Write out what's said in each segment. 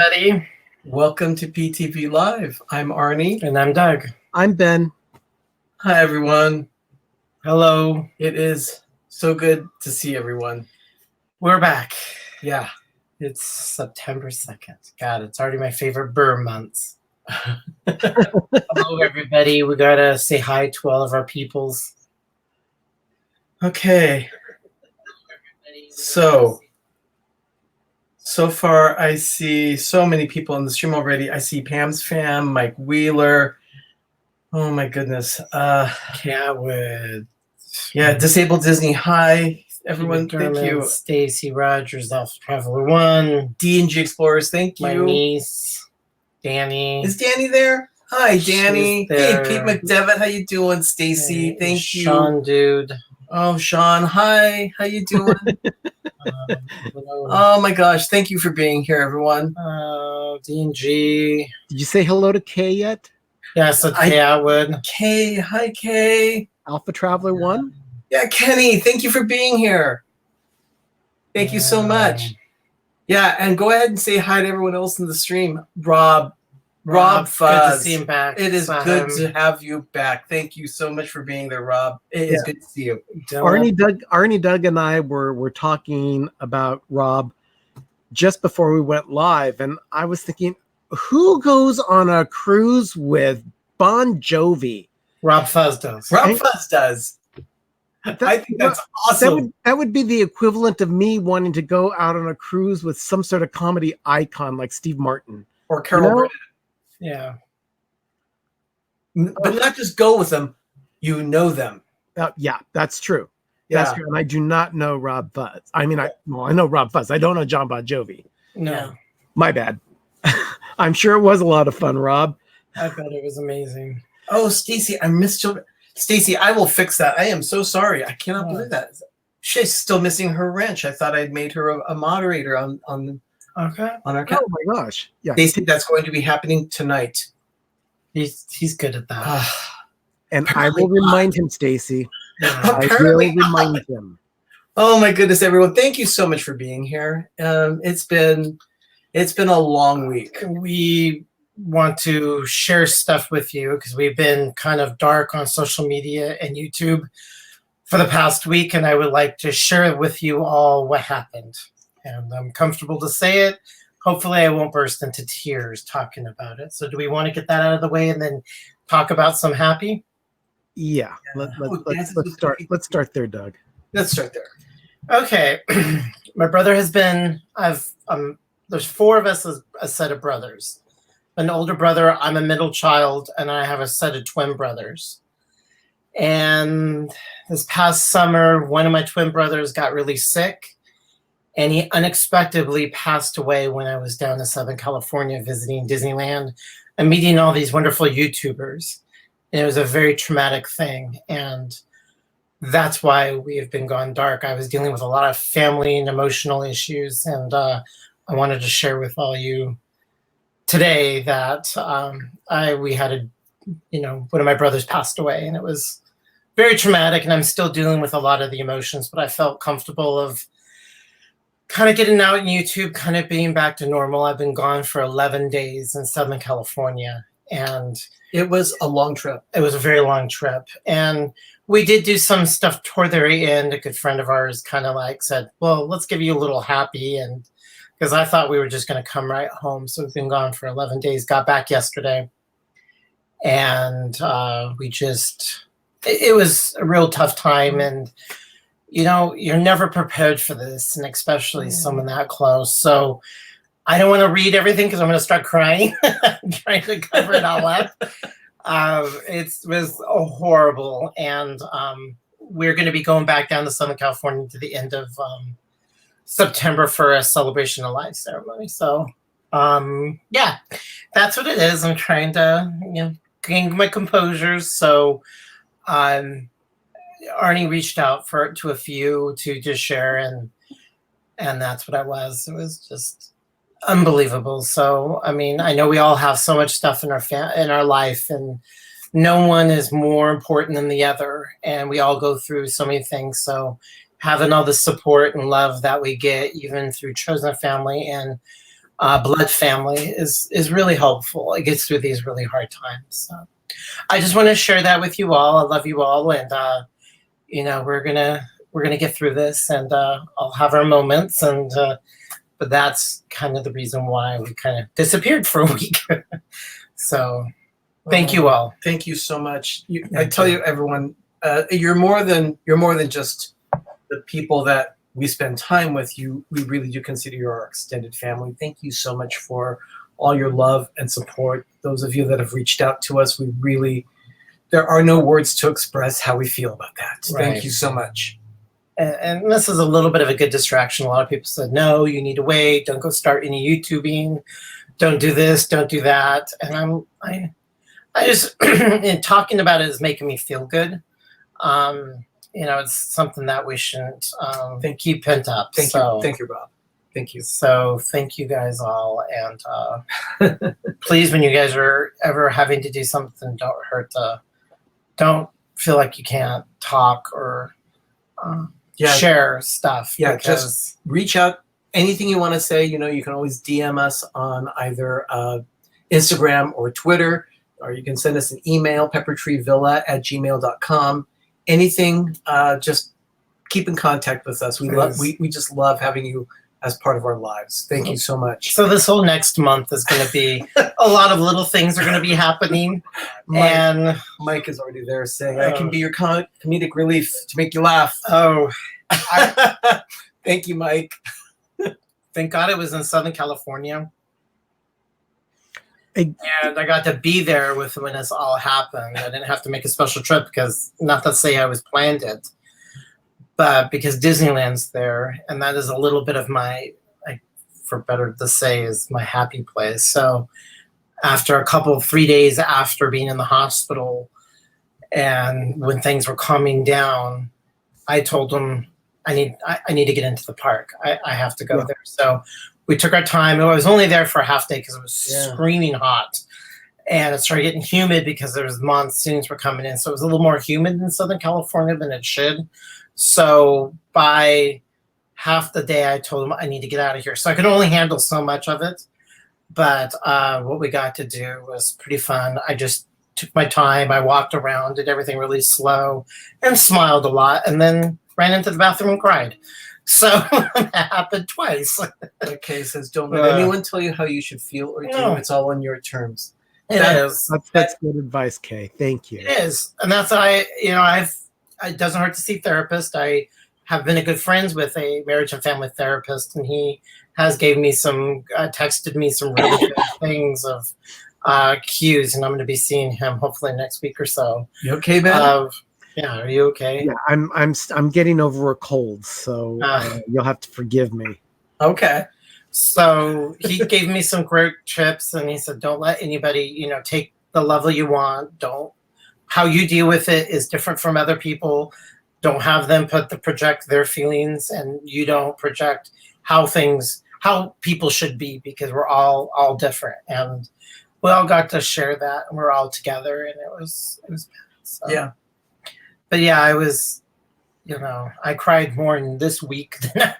Everybody. Welcome to PTV Live. I'm Arnie. And I'm Doug. I'm Ben. Hi, everyone. Hello. It is so good to see everyone. We're back. Yeah. It's September 2nd. God, it's already my favorite burr month. Hello, everybody. We got to say hi to all of our peoples. Okay. So far, I see so many people in the stream already. I see Pam's fam, Mike Wheeler. Oh, my goodness. Catwood. Yeah, Disabled Disney. Hi, everyone. Thank you. Stacy Rogers, Alpha Traveler 1. D&G Explorers. Thank you. My niece, Danny. Is Danny there? Hi, Danny. Hey, Pete McDevitt. How you doing, Stacy? Thank you. Sean, dude. Oh, Sean. Hi. How you doing? Oh my gosh! Thank you for being here, everyone. D&G. Did you say hello to Kay yet? Yes, I would. Kay, hi Kay. Alpha Traveler 1? Yeah, Kenny, thank you for being here. Thank you so much. Yeah, and go ahead and say hi to everyone else in the stream. Rob Fuzz. Good to see him back. It is good to have you back. Thank you so much for being there, Rob. It is good to see you. Arnie, Doug, and I were talking about Rob just before we went live, and I was thinking, who goes on a cruise with Bon Jovi? Rob Fuzz does. Rob Fuzz does. I think that's awesome. That would be the equivalent of me wanting to go out on a cruise with some sort of comedy icon like Steve Martin. Or Carol Burnett. Yeah. But not just go with them, you know them. Yeah, that's true. That's true. And I do not know Rob Fuzz. I mean, I know Rob Fuzz. I don't know John Bon Jovi. No. My bad. I'm sure it was a lot of fun, Rob. I bet it was amazing. Oh, Stacy, I missed you. Stacy, I will fix that. I am so sorry. I cannot believe that. She's still missing her wrench. I thought I'd made her a moderator on our account. Oh my gosh. Yeah. Stacy, that's going to be happening tonight. He's good at that. And I will remind him, Stacy. I will remind him. Oh my goodness, everyone. Thank you so much for being here. It's been a long week. We want to share stuff with you because we've been kind of dark on social media and YouTube for the past week, and I would like to share with you all what happened. And I'm comfortable to say it. Hopefully I won't burst into tears talking about it. So do we want to get that out of the way and then talk about some happy? Yeah. Let's start there, Doug. Let's start there. Okay. My brother has been, there's four of us as a set of brothers. An older brother, I'm a middle child, and I have a set of twin brothers. And this past summer, one of my twin brothers got really sick, and he unexpectedly passed away when I was down in Southern California visiting Disneyland and meeting all these wonderful YouTubers. And it was a very traumatic thing. And that's why we have been gone dark. I was dealing with a lot of family and emotional issues. And I wanted to share with all you today that we had one of my brothers passed away, and it was very traumatic. And I'm still dealing with a lot of the emotions, but I felt comfortable of kind of getting out in YouTube, kind of being back to normal. I've been gone for 11 days in Southern California, and it was a long trip. It was a very long trip. And we did do some stuff toward the very end. A good friend of ours kind of like said, well, let's give you a little happy. And because I thought we were just going to come right home. So we've been gone for 11 days, got back yesterday. And it was a real tough time. And you're never prepared for this, and especially someone that close. So I don't want to read everything because I'm going to start crying. I'm trying to cover it all up. It was horrible. And we're going to be going back down to Southern California to the end of September for a celebration of life ceremony. So, yeah, that's what it is. I'm trying to gain my composure. So, Arnie reached out to a few to just share, and that's what I was. It was just unbelievable. So, I mean, I know we all have so much stuff in our life, and no one is more important than the other, and we all go through so many things. So, having all the support and love that we get, even through chosen family and blood family is really helpful. It gets through these really hard times. So I just want to share that with you all. I love you all, and we're gonna get through this, and I'll have our moments, and but that's kind of the reason why we kind of disappeared for a week. So thank you all. Thank you so much. I tell you, everyone, you're more than just the people that we spend time with. We really do consider you our extended family. Thank you so much for all your love and support. Those of you that have reached out to us, there are no words to express how we feel about that. Right. Thank you so much. And this is a little bit of a good distraction. A lot of people said, no, you need to wait. Don't go start any YouTubing. Don't do this. Don't do that. And I just, in talking about it is making me feel good. It's something that we shouldn't keep pent up. Thank you, Rob. Thank you. So thank you guys all. And please, when you guys are ever having to do something, don't feel like you can't talk or share stuff. Yeah, just reach out. Anything you want to say, you can always DM us on either Instagram or Twitter, or you can send us an email, peppertreevilla@gmail.com. Anything, just keep in contact with us. We just love having you as part of our lives. Thank you so much. So this whole next month is going to be a lot of little things are going to be happening. And Mike is already there saying, I can be your comedic relief to make you laugh. Oh, thank you, Mike. Thank God it was in Southern California. And I got to be there when this all happened. I didn't have to make a special trip because, not to say I was planned it, but because Disneyland's there, and that is a little bit of my, for better to say, is my happy place. So after 3 days after being in the hospital, and when things were calming down, I told them I need to get into the park. I have to go there. So we took our time. I was only there for a half day because it was screaming hot, and it started getting humid because there was monsoons were coming in. So it was a little more humid in Southern California than it should. So by half the day, I told them I need to get out of here. So I could only handle so much of it. But what we got to do was pretty fun. I just took my time. I walked around, did everything really slow, and smiled a lot, and then ran into the bathroom and cried. So that happened twice. Okay, says don't let anyone tell you how you should feel or do. It's all on your terms. That's good advice, Kay. Thank you. It is, and that's it doesn't hurt to see therapists. I have been good friends with a marriage and family therapist, and he has texted me some really good things of cues, and I'm going to be seeing him hopefully next week or so. You okay, Ben? Yeah, are you okay? Yeah, I'm getting over a cold, so you'll have to forgive me. Okay. So he gave me some great tips, and he said, don't let anybody, take the level you want. How you deal with it is different from other people. Don't have them project their feelings, and you don't project how people should be, because we're all different, and we all got to share that, and we're all together, and it was bad. So. Yeah. But yeah, I was, I cried more in this week than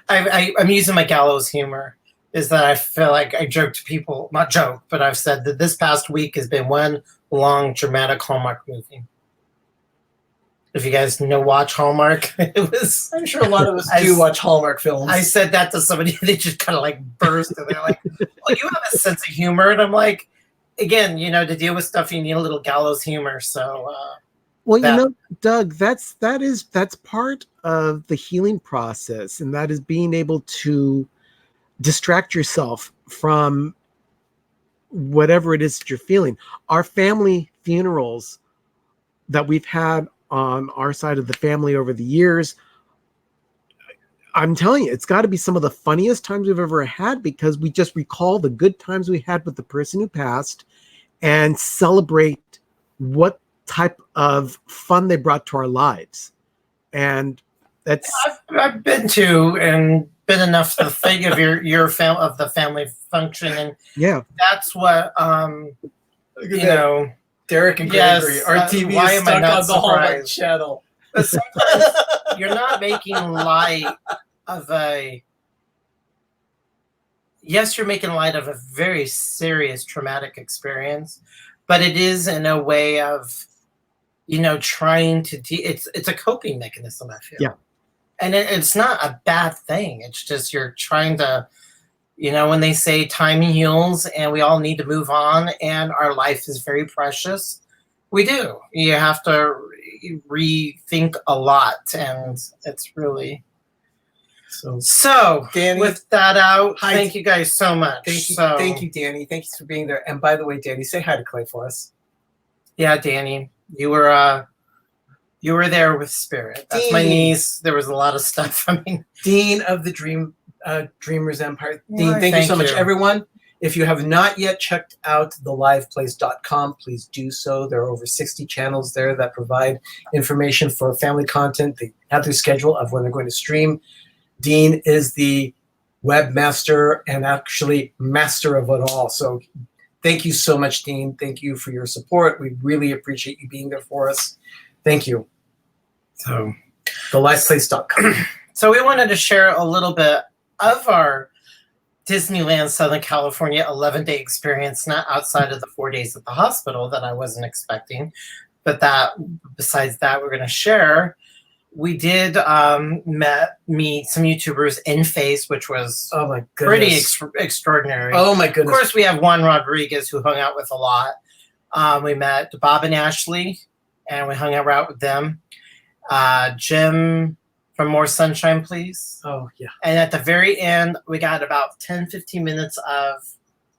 I'm using my gallows humor, is that I feel like I joke to people, not joke, but I've said that this past week has been one long dramatic Hallmark movie. If you guys watch Hallmark, I'm sure a lot of us do watch Hallmark films. I said that to somebody, they just kind of burst, and they're like, well, you have a sense of humor. And I'm like, again, to deal with stuff, you need a little gallows humor. So, well, Doug, that's part of the healing process, and that is being able to distract yourself from whatever it is that you're feeling. Our family funerals that we've had on our side of the family over the years, I'm telling you, it's got to be some of the funniest times we've ever had, because we just recall the good times we had with the person who passed and celebrate what type of fun they brought to our lives. And that's I've been to and been enough to think of the family function, and that's what Derek and Gregory, our TV is stuck on the Hallmark channel. You're not making light of a yes, you're making light of a very serious traumatic experience, but it is in a way of, trying to it's a coping mechanism, I feel. Yeah. And it's not a bad thing. It's just you're trying to, when they say time heals and we all need to move on and our life is very precious, we do. You have to rethink a lot, and it's really so. Danny, with that out, hi. thank you guys so much. Thank you, Danny. Thanks for being there. And by the way, Danny, say hi to Clay for us. Yeah, Danny, you were there with spirit. That's Dean. my niece. There was a lot of stuff. I mean, Dean of the Dreamers Empire. Dean, thank you so much, you. everyone. If you have not yet checked out theliveplace.com, please do so. There are over 60 channels there that provide information for family content. They have their schedule of when they're going to stream. Dean is the webmaster and actually master of it all. So thank you so much, Dean. Thank you for your support. We really appreciate you being there for us. Thank you. So theliveplace.com. So we wanted to share a little bit of our Disneyland Southern California 11-day experience, not outside of the 4 days at the hospital that I wasn't expecting, but besides that, we're going to share. We did meet some YouTubers in face, which was pretty extraordinary. Oh my goodness! Of course, we have Juan Rodriguez, who hung out with a lot. We met Bob and Ashley, and we hung out with them. Jim from More Sunshine, Please. Oh, yeah. And at the very end, we got about 10, 15 minutes of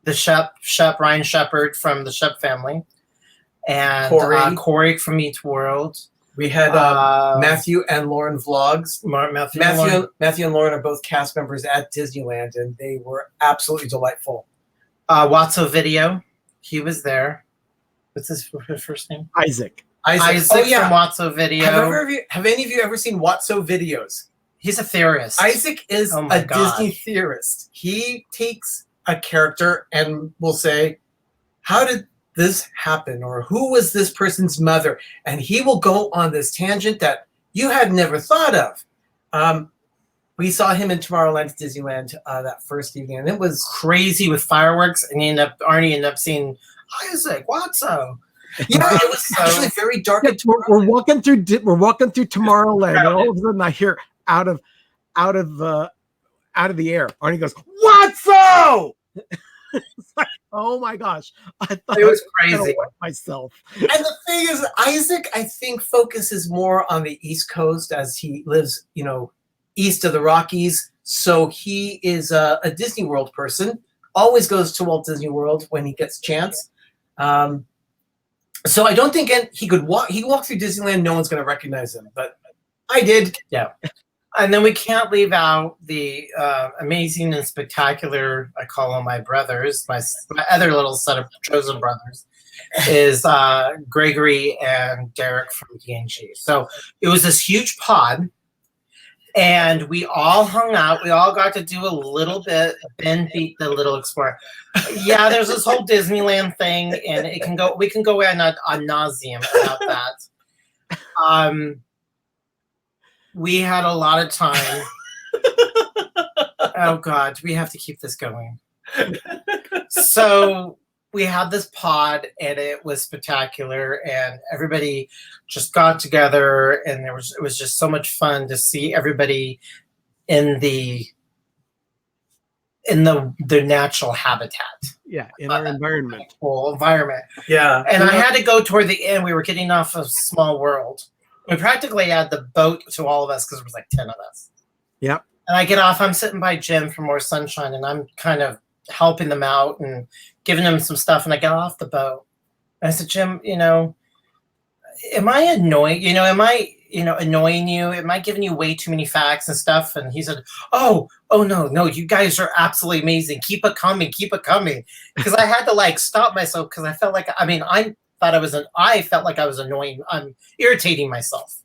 the Shep, Ryan Shepherd from the Shep family. And Corey from Eats World. We had Matthew and Lauren vlogs. Matthew and Lauren are both cast members at Disneyland, and they were absolutely delightful. Watso Video, he was there. What's his first name? Isaac from Watso Video. Have any of you ever seen Watso Videos? He's a theorist. Isaac is a Disney theorist. He takes a character and will say, how did this happen? Or who was this person's mother? And he will go on this tangent that you had never thought of. We saw him in Tomorrowland Disneyland that first evening, and it was crazy with fireworks. And Arnie ended up seeing Isaac Watso. Yeah, it was actually very dark. We're walking through Tomorrowland, and all of a sudden I hear out of the air, Arnie goes, "Watso!" It's like, oh my gosh! I thought it was crazy myself. And the thing is, Isaac, I think, focuses more on the East Coast as he lives, east of the Rockies. So he is a Disney World person. Always goes to Walt Disney World when he gets a chance. So I don't think he could walk. He walked through Disneyland. No one's going to recognize him, but I did. Yeah. And then we can't leave out the amazing and spectacular, I call them my brothers, my other little set of chosen brothers, is Gregory and Derek from D&G. So it was this huge pod, and we all hung out. We all got to do a little bit. Ben beat the Little Explorer. Yeah, there's this whole Disneyland thing, and we can go ad nauseum about that. We had a lot of time. Oh God, we have to keep this going. So we had this pod, and it was spectacular, and everybody just got together, and it was just so much fun to see everybody in their natural habitat. Yeah, in our environment. Whole environment. Yeah. And I had to go toward the end. We were getting off of Small World. We practically had the boat to all of us because there was like 10 of us. Yep. And I get off. I'm sitting by Jim from More Sunshine, and I'm kind of helping them out and giving them some stuff. And I got off the boat. And I said, Jim, am I annoying? Annoying you? Am I giving you way too many facts and stuff? And he said, oh no, you guys are absolutely amazing. Keep it coming. Because I had to stop myself because I felt like I felt like I was annoying. I'm irritating myself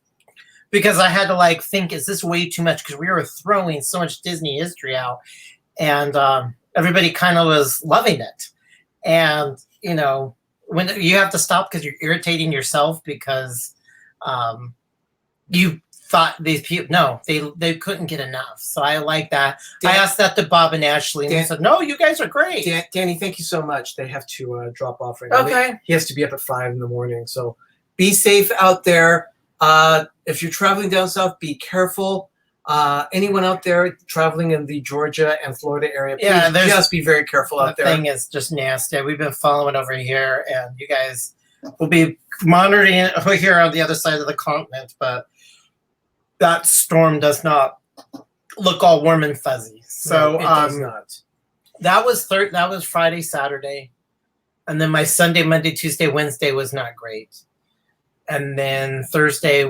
because I had to think, is this way too much? Because we were throwing so much Disney history out, and everybody kind of was loving it. And when you have to stop because you're irritating yourself because you thought these people, no, they couldn't get enough. So I like that. I asked that to Bob and Ashley, and they said, no, you guys are great. Danny, thank you so much. They have to drop off right now. Okay. He has to be up at 5 in the morning. So be safe out there. If you're traveling down south, be careful. Anyone out there traveling in the Georgia and Florida area, please just be very careful out there. The thing is just nasty. We've been following over here, and you guys will be monitoring it over here on the other side of the continent, but that storm does not look all warm and fuzzy. So no, it does not. That was Friday, Saturday, and then my Sunday, Monday, Tuesday, Wednesday was not great. And then Thursday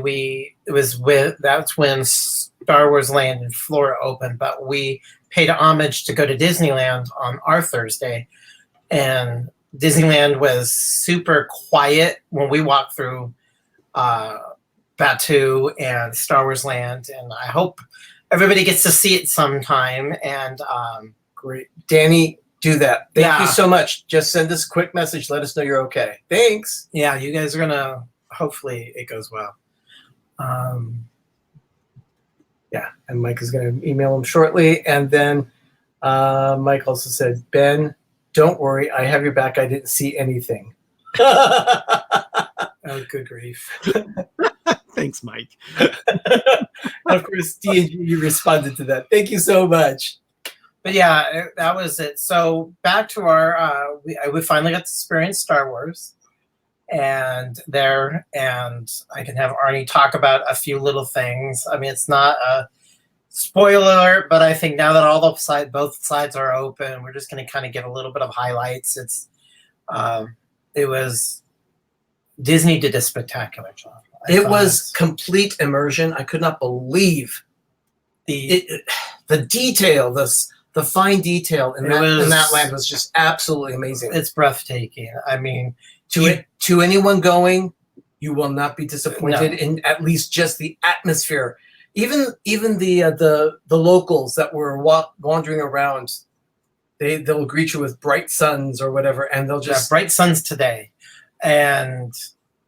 that's when Star Wars Land in Florida opened, but we paid homage to go to Disneyland on our Thursday, and Disneyland was super quiet when we walked through Batu and Star Wars Land, and I hope everybody gets to see it sometime. And great, Danny, do that. Thank you so much. Just send us a quick message. Let us know you're okay. Thanks. Yeah, you guys are gonna. Hopefully, it goes well. Yeah, and Mike is going to email him shortly. And then Mike also said, Ben, don't worry. I have your back. I didn't see anything. Oh, good grief. Thanks, Mike. Of course, D&G responded to that. Thank you so much. But yeah, that was it. So back to our, we finally got to experience Star Wars. And I can have Arnie talk about a few little things. I mean, it's not a spoiler alert, but I think now that both sides are open, we're just going to kind of get a little bit of highlights. Disney did a spectacular job. It was complete immersion. I could not believe the detail, the fine detail in that land was just absolutely amazing. It's breathtaking. I mean, to anyone going, you will not be disappointed in at least just the atmosphere. Even the locals that were wandering around, they'll greet you with bright suns or whatever, and they'll just bright suns today. And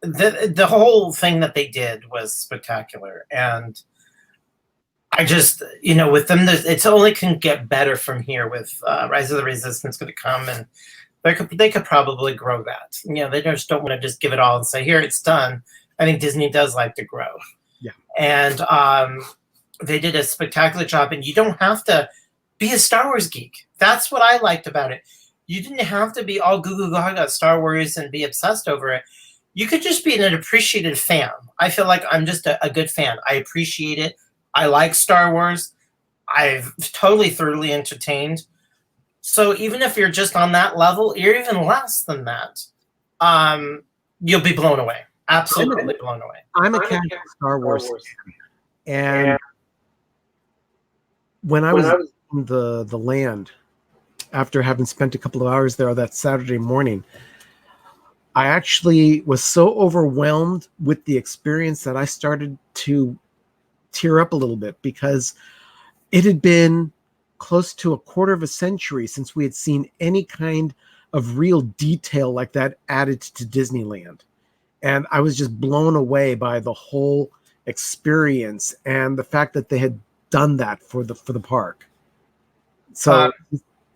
the whole thing that they did was spectacular. And I just, with them, it's only can get better from here with Rise of the Resistance going to come, and they could probably grow that. They just don't want to just give it all and say, here, it's done. I think Disney does like to grow. Yeah. And they did a spectacular job, and you don't have to be a Star Wars geek. That's what I liked about it. You didn't have to be all goo gaga Star Wars and be obsessed over it. You could just be an appreciated fan. I feel like I'm just a good fan. I appreciate it. I like Star Wars. I've totally thoroughly entertained. So even if you're just on that level, you're even less than that, you'll be blown away. Absolutely blown away. I'm a casual Star Wars fan. And when I was in the land, after having spent a couple of hours there that Saturday morning, I actually was so overwhelmed with the experience that I started to tear up a little bit, because it had been close to a quarter of a century since we had seen any kind of real detail like that added to Disneyland. And I was just blown away by the whole experience and the fact that they had done that for the park. So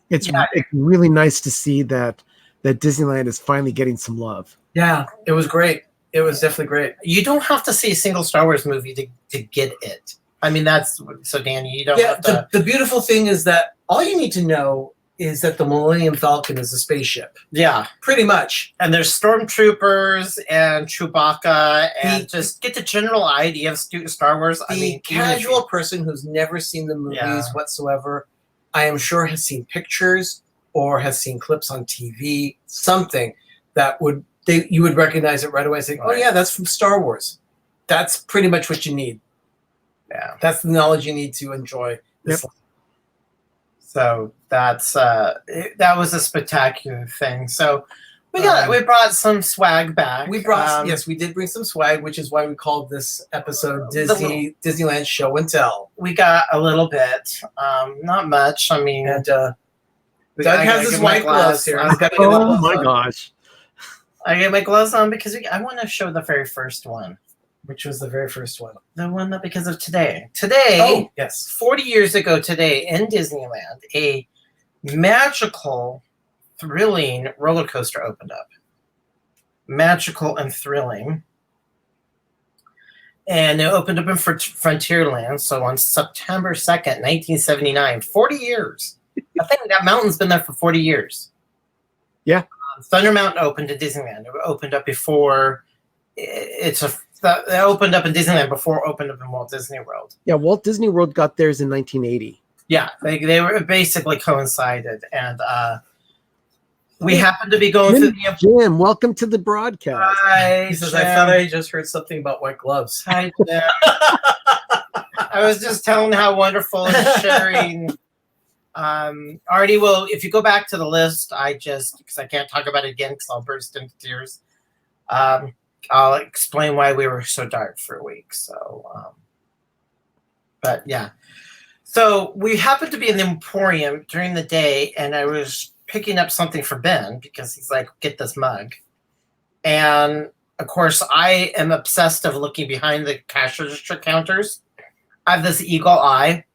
it's really nice to see that Disneyland is finally getting some love. Yeah, it was great. It was definitely great. You don't have to see a single Star Wars movie to get it. I mean, that's so, Danny, you don't have to. The beautiful thing is that all you need to know is that the Millennium Falcon is a spaceship. Yeah. Pretty much. And there's stormtroopers and Chewbacca, and just get the general idea of Star Wars. The casual person who's never seen the movies whatsoever, I am sure has seen pictures or has seen clips on TV, something that you would recognize it right away and say, oh yeah, that's from Star Wars. That's pretty much what you need. Yeah. That's the knowledge you need to enjoy this. Yep. So that was a spectacular thing. So we brought some swag back. We did bring some swag, which is why we called this episode Disneyland Show and Tell. We got a little bit, not much. I mean, and Doug has his white gloves here. Oh my gosh! I get my gloves on because I want to show the very first one. Which was the very first one? The one that because of today. Today, Oh, yes. 40 years ago today in Disneyland, a magical, thrilling roller coaster opened up. Magical and thrilling. And it opened up in Frontierland. So on September 2nd, 1979, 40 years. I think that mountain's been there for 40 years. Yeah. Thunder Mountain opened in Disneyland. It opened up before it opened up in Disneyland before it opened up in Walt Disney World. Yeah, Walt Disney World got theirs in 1980. Yeah, they were basically coincided. And we happened to be going through the... Jim, welcome to the broadcast. Hi, He says, Jim. I thought I just heard something about white gloves. Hi, Jim. I was just telling how wonderful and sharing. Arnie will, if you go back to the list, because I can't talk about it again because I'll burst into tears. I'll explain why we were so dark for a week. So, but yeah. So we happened to be in the Emporium during the day, and I was picking up something for Ben because he's like, get this mug. And of course, I am obsessed of looking behind the cash register counters. I have this eagle eye,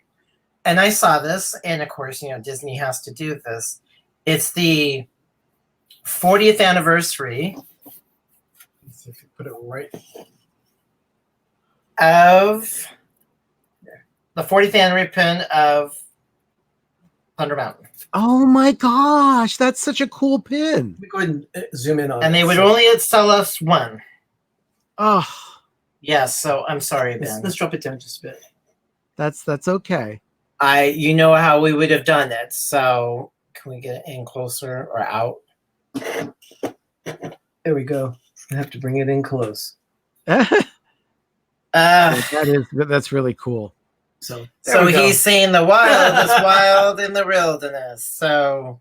and I saw this, and of course, Disney has to do this. It's the 40th anniversary. Let's see if you put it right. Of the 40th anniversary pin of Thunder Mountain. Oh my gosh, that's such a cool pin. Let me go ahead and zoom in on it. And they would only sell us one. Oh, Yes, so I'm sorry, Ben. Let's drop it down just a bit. that's okay. You know how we would have done it. So can we get it in closer or out? There we go. I have to bring it in close. That's really cool. So So he's saying the wild is wild in the wilderness. So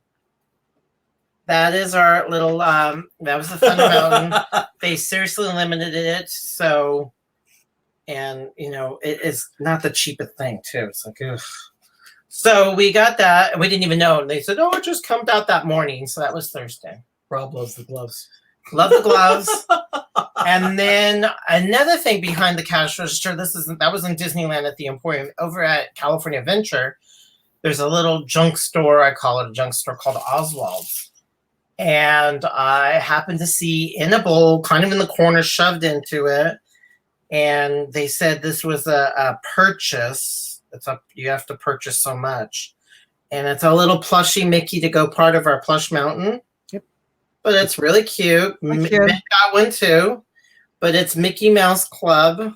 that is our little that was the Thunder Mountain. They seriously limited it. So, and it is not the cheapest thing too. It's like, ugh. So we got that, and we didn't even know. And they said, "Oh, it just comes out that morning." So that was Thursday. Rob loves the gloves. Love the gloves. And then another thing behind the cash register, that was in Disneyland at the Emporium. Over at California Adventure, there's a little junk store, I call it a junk store, called Oswald's. And I happened to see in a bowl, kind of in the corner, shoved into it. And they said this was a purchase. You have to purchase so much. And it's a little plushy Mickey to go part of our plush mountain. But it's really cute. Ben got one too. But it's Mickey Mouse Club.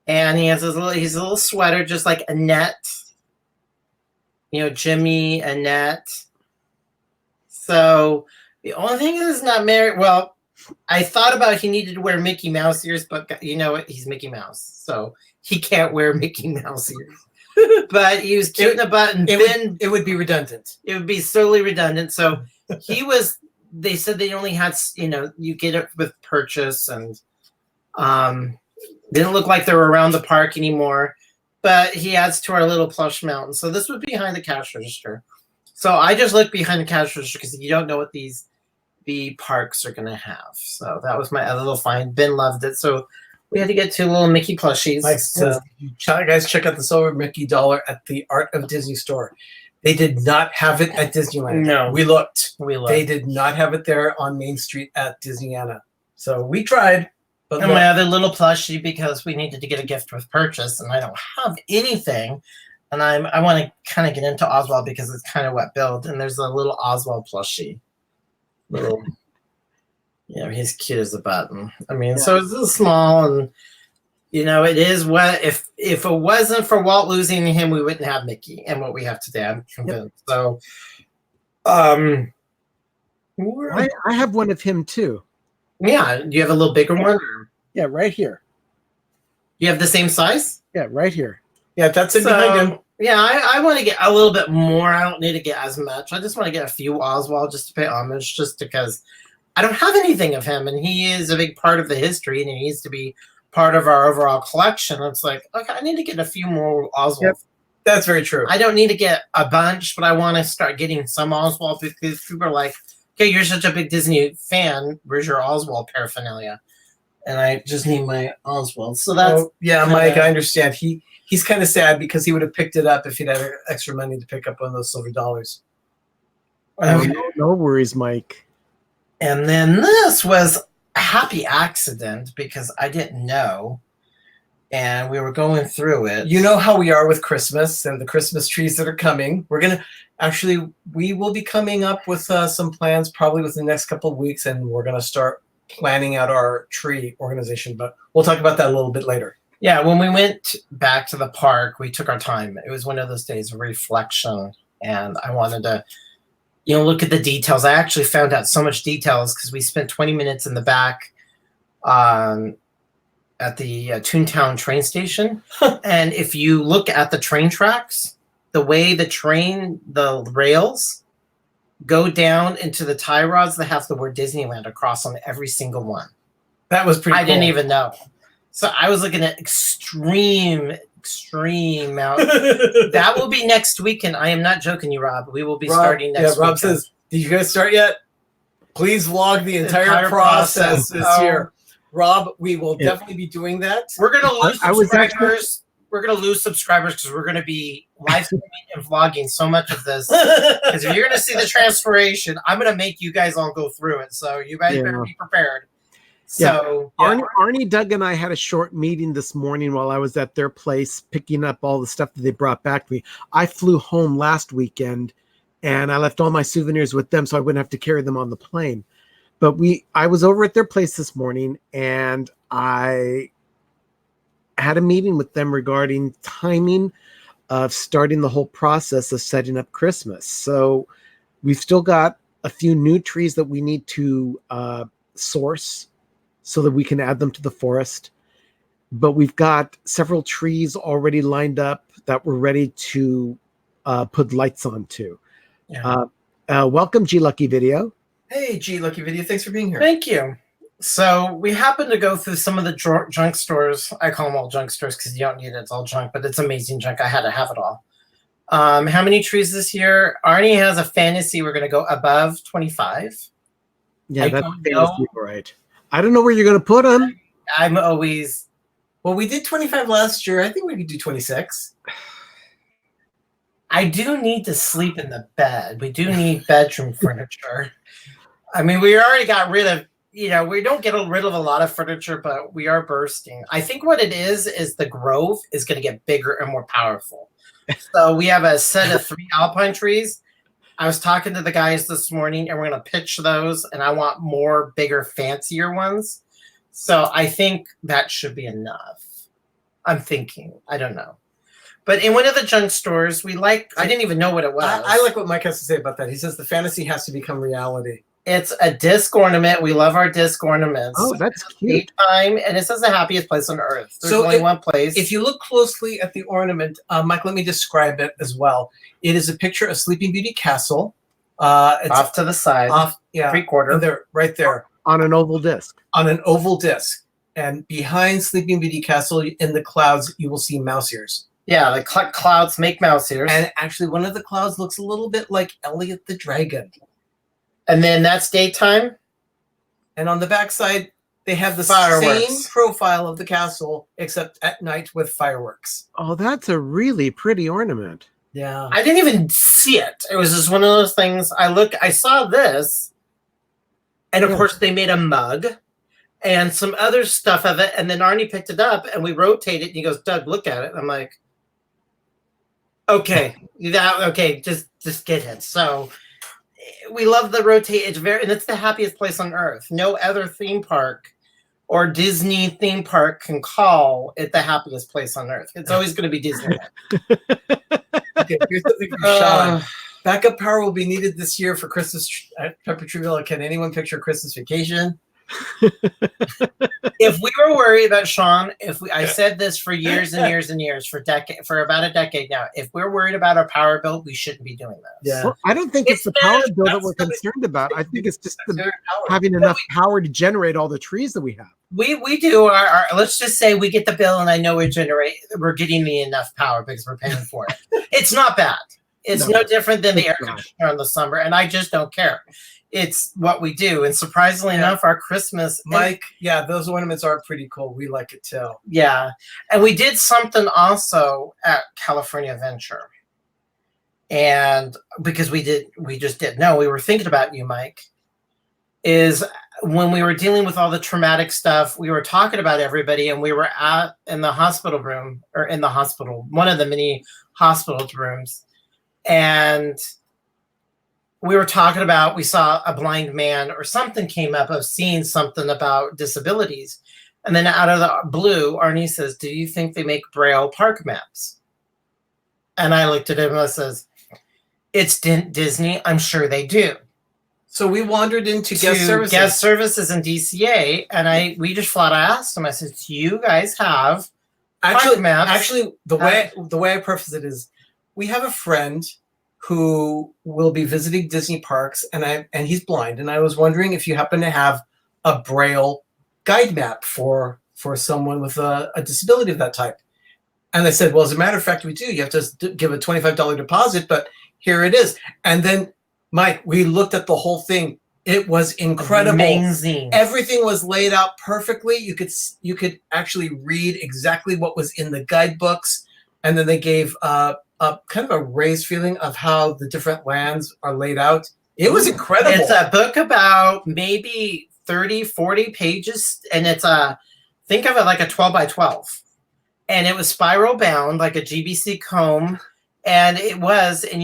And he has his little sweater, just like Annette. Jimmy, Annette. So the only thing is not married. Well, I thought about he needed to wear Mickey Mouse ears, but you know what? He's Mickey Mouse. So he can't wear Mickey Mouse ears. But he was cute in the butt. And it would be redundant. It would be solely redundant. So they said they only had, you get it with purchase, and didn't look like they were around the park anymore. But he adds to our little plush mountain. So this was behind the cash register. So I just looked behind the cash register because you don't know what the parks are going to have. So that was my other little find. Ben loved it. So we had to get 2 little Mickey plushies. Guys, check out the silver Mickey dollar at the Art of Disney store. They did not have it at Disneyland. No. We looked. looked. They did not have it there on Main Street at Disneyana. So we tried. But And my other little plushie, because we needed to get a gift with purchase, and I don't have anything. And I want to kind of get into Oswald because it's kind of what built. And there's a little Oswald plushie. Little, he's cute as a button. I mean, so it's a little small, and it is what if it wasn't for Walt losing him, we wouldn't have Mickey and what we have today. I'm convinced. So, I have one of him too. Yeah, do you have a little bigger one? Or? Yeah, right here. You have the same size? Yeah, right here. Yeah, that's it behind him. Yeah, I want to get a little bit more. I don't need to get as much. I just want to get a few Oswald just to pay homage, just because I don't have anything of him, and he is a big part of the history, and he needs to be part of our overall collection. It's like, okay, I need to get a few more Oswald. Yep. That's very true. I don't need to get a bunch, but I want to start getting some Oswald because people are like, okay, you're such a big Disney fan. Where's your Oswald paraphernalia? and I just need my Oswald. So that's yeah, Mike. I understand. He's kind of sad because he would have picked it up if he'd had extra money to pick up one of those silver dollars. okay. No worries, Mike. And then this was a happy accident because I didn't know, and we were going through it. You know how we are with Christmas and the Christmas trees that are coming. We will be coming up with some plans probably within the next couple of weeks, and we're going to start planning out our tree organization. But we'll talk about that a little bit later. Yeah, when we went back to the park, we took our time. It was one of those days of reflection, and I wanted to, look at the details. I actually found out so much details because we spent 20 minutes in the back at the Toontown train station. And if you look at the train tracks, the way the rails go down into the tie rods that have the word Disneyland across on every single one. That was pretty cool. I didn't even know. So I was looking at extreme out. That will be next weekend. I am not joking you, Rob. We will be starting next weekend. Rob says, did you guys start yet? Please vlog the entire process this year. Rob, we will definitely be doing that. We're going to lose subscribers. We're going to lose subscribers because we're going to be live streaming and vlogging so much of this. Because if you're going to see the transformation, I'm going to make you guys all go through it. So you guys better be prepared. So Arnie, Doug, and I had a short meeting this morning while I was at their place picking up all the stuff that they brought back to me. I flew home last weekend, and I left all my souvenirs with them so I wouldn't have to carry them on the plane. But I was over at their place this morning, and I had a meeting with them regarding timing of starting the whole process of setting up Christmas. So we've still got a few new trees that we need to source so that we can add them to the forest. But we've got several trees already lined up that we're ready to put lights on to. Yeah. Welcome, G Lucky Video. Hey, G Lucky Video. Thanks for being here. Thank you. So we happened to go through some of the junk stores. I call them all junk stores because you don't need it. It's all junk, but it's amazing junk. I had to have it all. How many trees this year? Arnie has a fantasy we're going to go above 25. Yeah, that's fantasy, right. I don't know where you're going to put them. I'm always... Well, we did 25 last year. I think we could do 26. I do need to sleep in the bed. We do need bedroom furniture. I mean, we already got rid of, we don't get rid of a lot of furniture, but we are bursting. I think what it is the grove is going to get bigger and more powerful. So we have a set of 3 alpine trees. I was talking to the guys this morning, and we're going to pitch those, and I want more bigger, fancier ones. So I think that should be enough. I'm thinking. I don't know. But in one of the junk stores, I didn't even know what it was. I like what Mike has to say about that. He says the fantasy has to become reality. It's a disc ornament. We love our disc ornaments. Oh, that's cute. Daytime, and it says the happiest place on earth. There's only one place. If you look closely at the ornament, Mike, let me describe it as well. It is a picture of Sleeping Beauty Castle. It's off to the side. Three-quarter. There, right there. On an oval disc. On an oval disc. And behind Sleeping Beauty Castle, in the clouds, you will see mouse ears. Yeah, the clouds make mouse ears. And actually, one of the clouds looks a little bit like Elliot the Dragon. And then that's daytime. And on the backside, they have the fireworks. Same profile of the castle, except at night with fireworks. Oh, that's a really pretty ornament. Yeah. I didn't even see it. It was just one of those things. I saw this, and of course they made a mug and some other stuff of it. And then Arnie picked it up, and we rotated, and he goes, Doug, look at it. And I'm like, okay, just get it. So we love the rotate. And it's the happiest place on earth. No other theme park or Disney theme park can call it the happiest place on earth. It's always going to be Disneyland. Okay, here's something from Sean. Backup power will be needed this year for Christmas at Pepper Tree Villa. Can anyone picture Christmas Vacation? If we were worried about Sean, I said this for years and years and years, for about a decade now. If we're worried about our power bill, we shouldn't be doing this. Yeah. Well, I don't think it's the power bill that we're concerned about. I think it's just having enough power to generate all the trees that we have. We do our let's just say we get the bill, and I know we're getting the enough power because we're paying for it. It's not bad. It's no different than the air conditioner in the summer, and I just don't care. it's what we do. And surprisingly enough, our Christmas, Mike, those ornaments are pretty cool. We like it too. Yeah. And we did something also at California Adventure. And because we just didn't know, we were thinking about you, Mike, is when we were dealing with all the traumatic stuff, we were talking about everybody, and we were in the hospital room, or in the hospital, one of the many hospital rooms. And we were talking about, we saw a blind man or something came up of seeing something about disabilities. And then out of the blue, Arnie says, do you think they make Braille park maps? And I looked at him and I says, it's Disney. I'm sure they do. So we wandered into guest services in DCA. And we just flat out asked him, I said, do you guys have park maps? Actually, the way I preface it is, we have a friend who will be visiting Disney parks, and he's blind, and I was wondering if you happen to have a Braille guide map for someone with a disability of that type. And they said, well, as a matter of fact, we do. You have to give a $25 deposit, but here it is. And then, Mike, we looked at the whole thing. It was incredible. Amazing. Everything was laid out perfectly. You could actually read exactly what was in the guidebooks, and then they gave kind of a raised feeling of how the different lands are laid out. It was incredible. It's a book about maybe 30, 40 pages, and it's think of it like a 12 by 12. And it was spiral bound like a GBC comb. And it was, and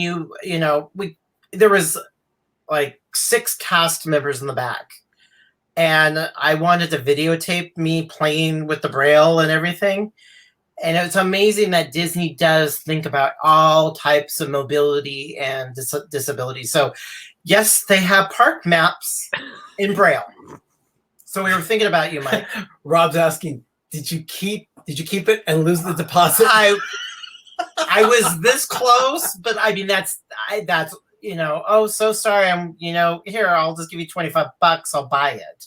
there was like 6 cast members in the back. And I wanted to videotape me playing with the Braille and everything. And it's amazing that Disney does think about all types of mobility and disability. So, yes, they have park maps in Braille. So we were thinking about you, Mike. Rob's asking, did you keep it and lose the deposit? I was this close, but I mean that's oh, so sorry. I'm here. I'll just give you $25. I'll buy it.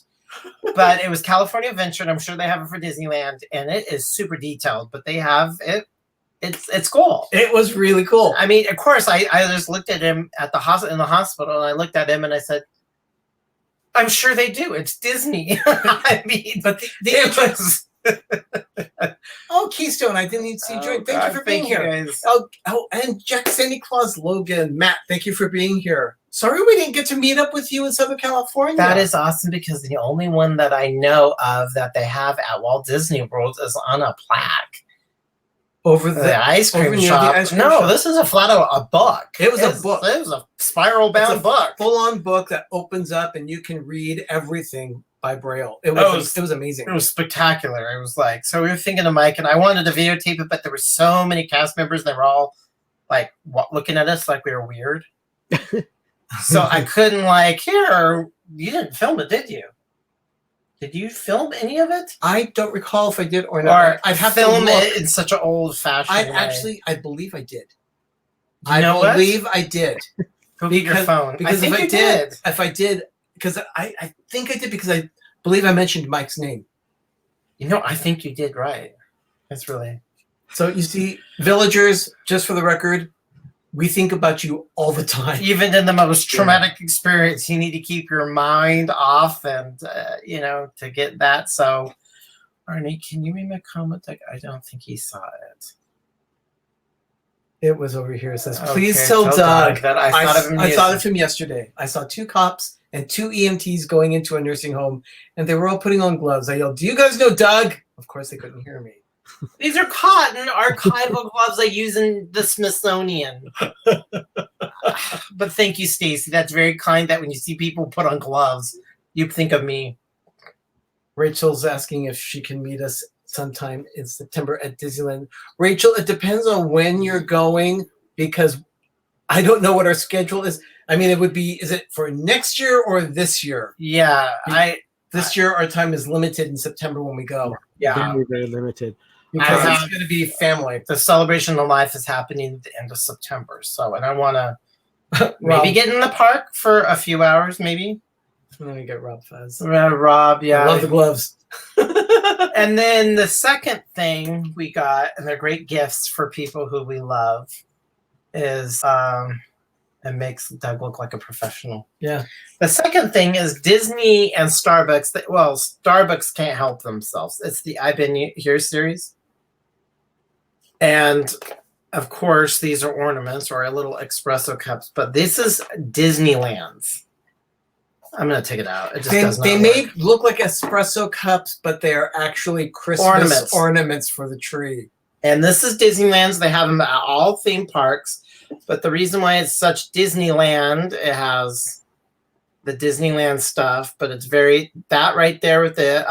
But it was California Adventure, and I'm sure they have it for Disneyland, and it is super detailed. But they have it. It's cool. It was really cool. I mean, of course, I just looked at him in the hospital, and I looked at him and I said, "I'm sure they do. It's Disney." I mean, but it was. Oh, Keystone! I didn't even see you join. Thank you for being here. Guys. Oh, and Jack, Sandy Claus, Logan, Matt. Thank you for being here. Sorry we didn't get to meet up with you in Southern California. That is awesome, because the only one that I know of that they have at Walt Disney World is on a plaque over the ice cream shop. This is a flat out a book. It was a book. It was a spiral bound book, full-on book that opens up and you can read everything by Braille. It was amazing. It was spectacular. It was like, so we were thinking of Mike, and I wanted to videotape it, but there were so many cast members, and they were all like looking at us like we were weird. So I couldn't you didn't film it, did you? Did you film any of it? I don't recall if I did or not. Or I'd have film it in such an old-fashioned way. I believe I did. I believe I did. Go get your phone. Because if I did, because I think I did, because I believe I mentioned Mike's name. I think you did right. That's really. So you see, villagers, just for the record, we think about you all the time. Even in the most traumatic experience, you need to keep your mind off and, to get that. So, Arnie, can you read my comment? I don't think he saw it. It was over here. It says, please tell Doug that I thought of him yesterday. I saw 2 cops and 2 EMTs going into a nursing home, and they were all putting on gloves. I yelled, do you guys know Doug? Of course, they couldn't hear me. These are cotton archival gloves they use in the Smithsonian. But thank you, Stacy. That's very kind that when you see people put on gloves, you think of me. Rachel's asking if she can meet us sometime in September at Disneyland. Rachel, it depends on when you're going, because I don't know what our schedule is. I mean, is it for next year or this year? Yeah. This year, our time is limited in September when we go. Yeah. Very, very limited. Because it's going to be family. The celebration of life is happening at the end of September. So, and I want to maybe get in the park for a few hours, maybe. Let me get Rob Fuzz. Rob, yeah. I love the gloves. And then the second thing we got, and they're great gifts for people who we love, is It makes Doug look like a professional. Yeah. The second thing is Disney and Starbucks. Well, Starbucks can't help themselves. It's the I've Been Here series. And, of course, these are ornaments or little espresso cups. But this is Disneyland's. I'm going to take it out. It just does not They work. may look like espresso cups, but they are actually Christmas ornaments for the tree. And this is Disneyland's. They have them at all theme parks. But the reason why it's such Disneyland, it has the Disneyland stuff, but it's that right there with the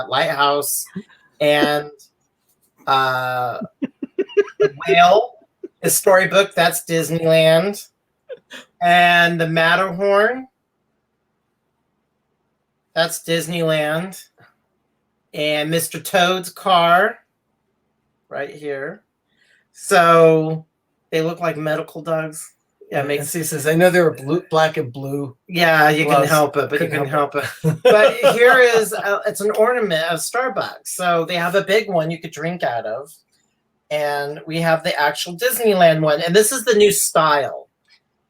lighthouse and the whale, the storybook, that's Disneyland. And the Matterhorn, that's Disneyland. And Mr. Toad's car, right here. So they look like medical dogs. Yeah, makes he says, I know they were black and blue. Yeah, you can help it, but you can help it. But here is, it's an ornament of Starbucks. So they have a big one you could drink out of. And we have the actual Disneyland one. And this is the new style.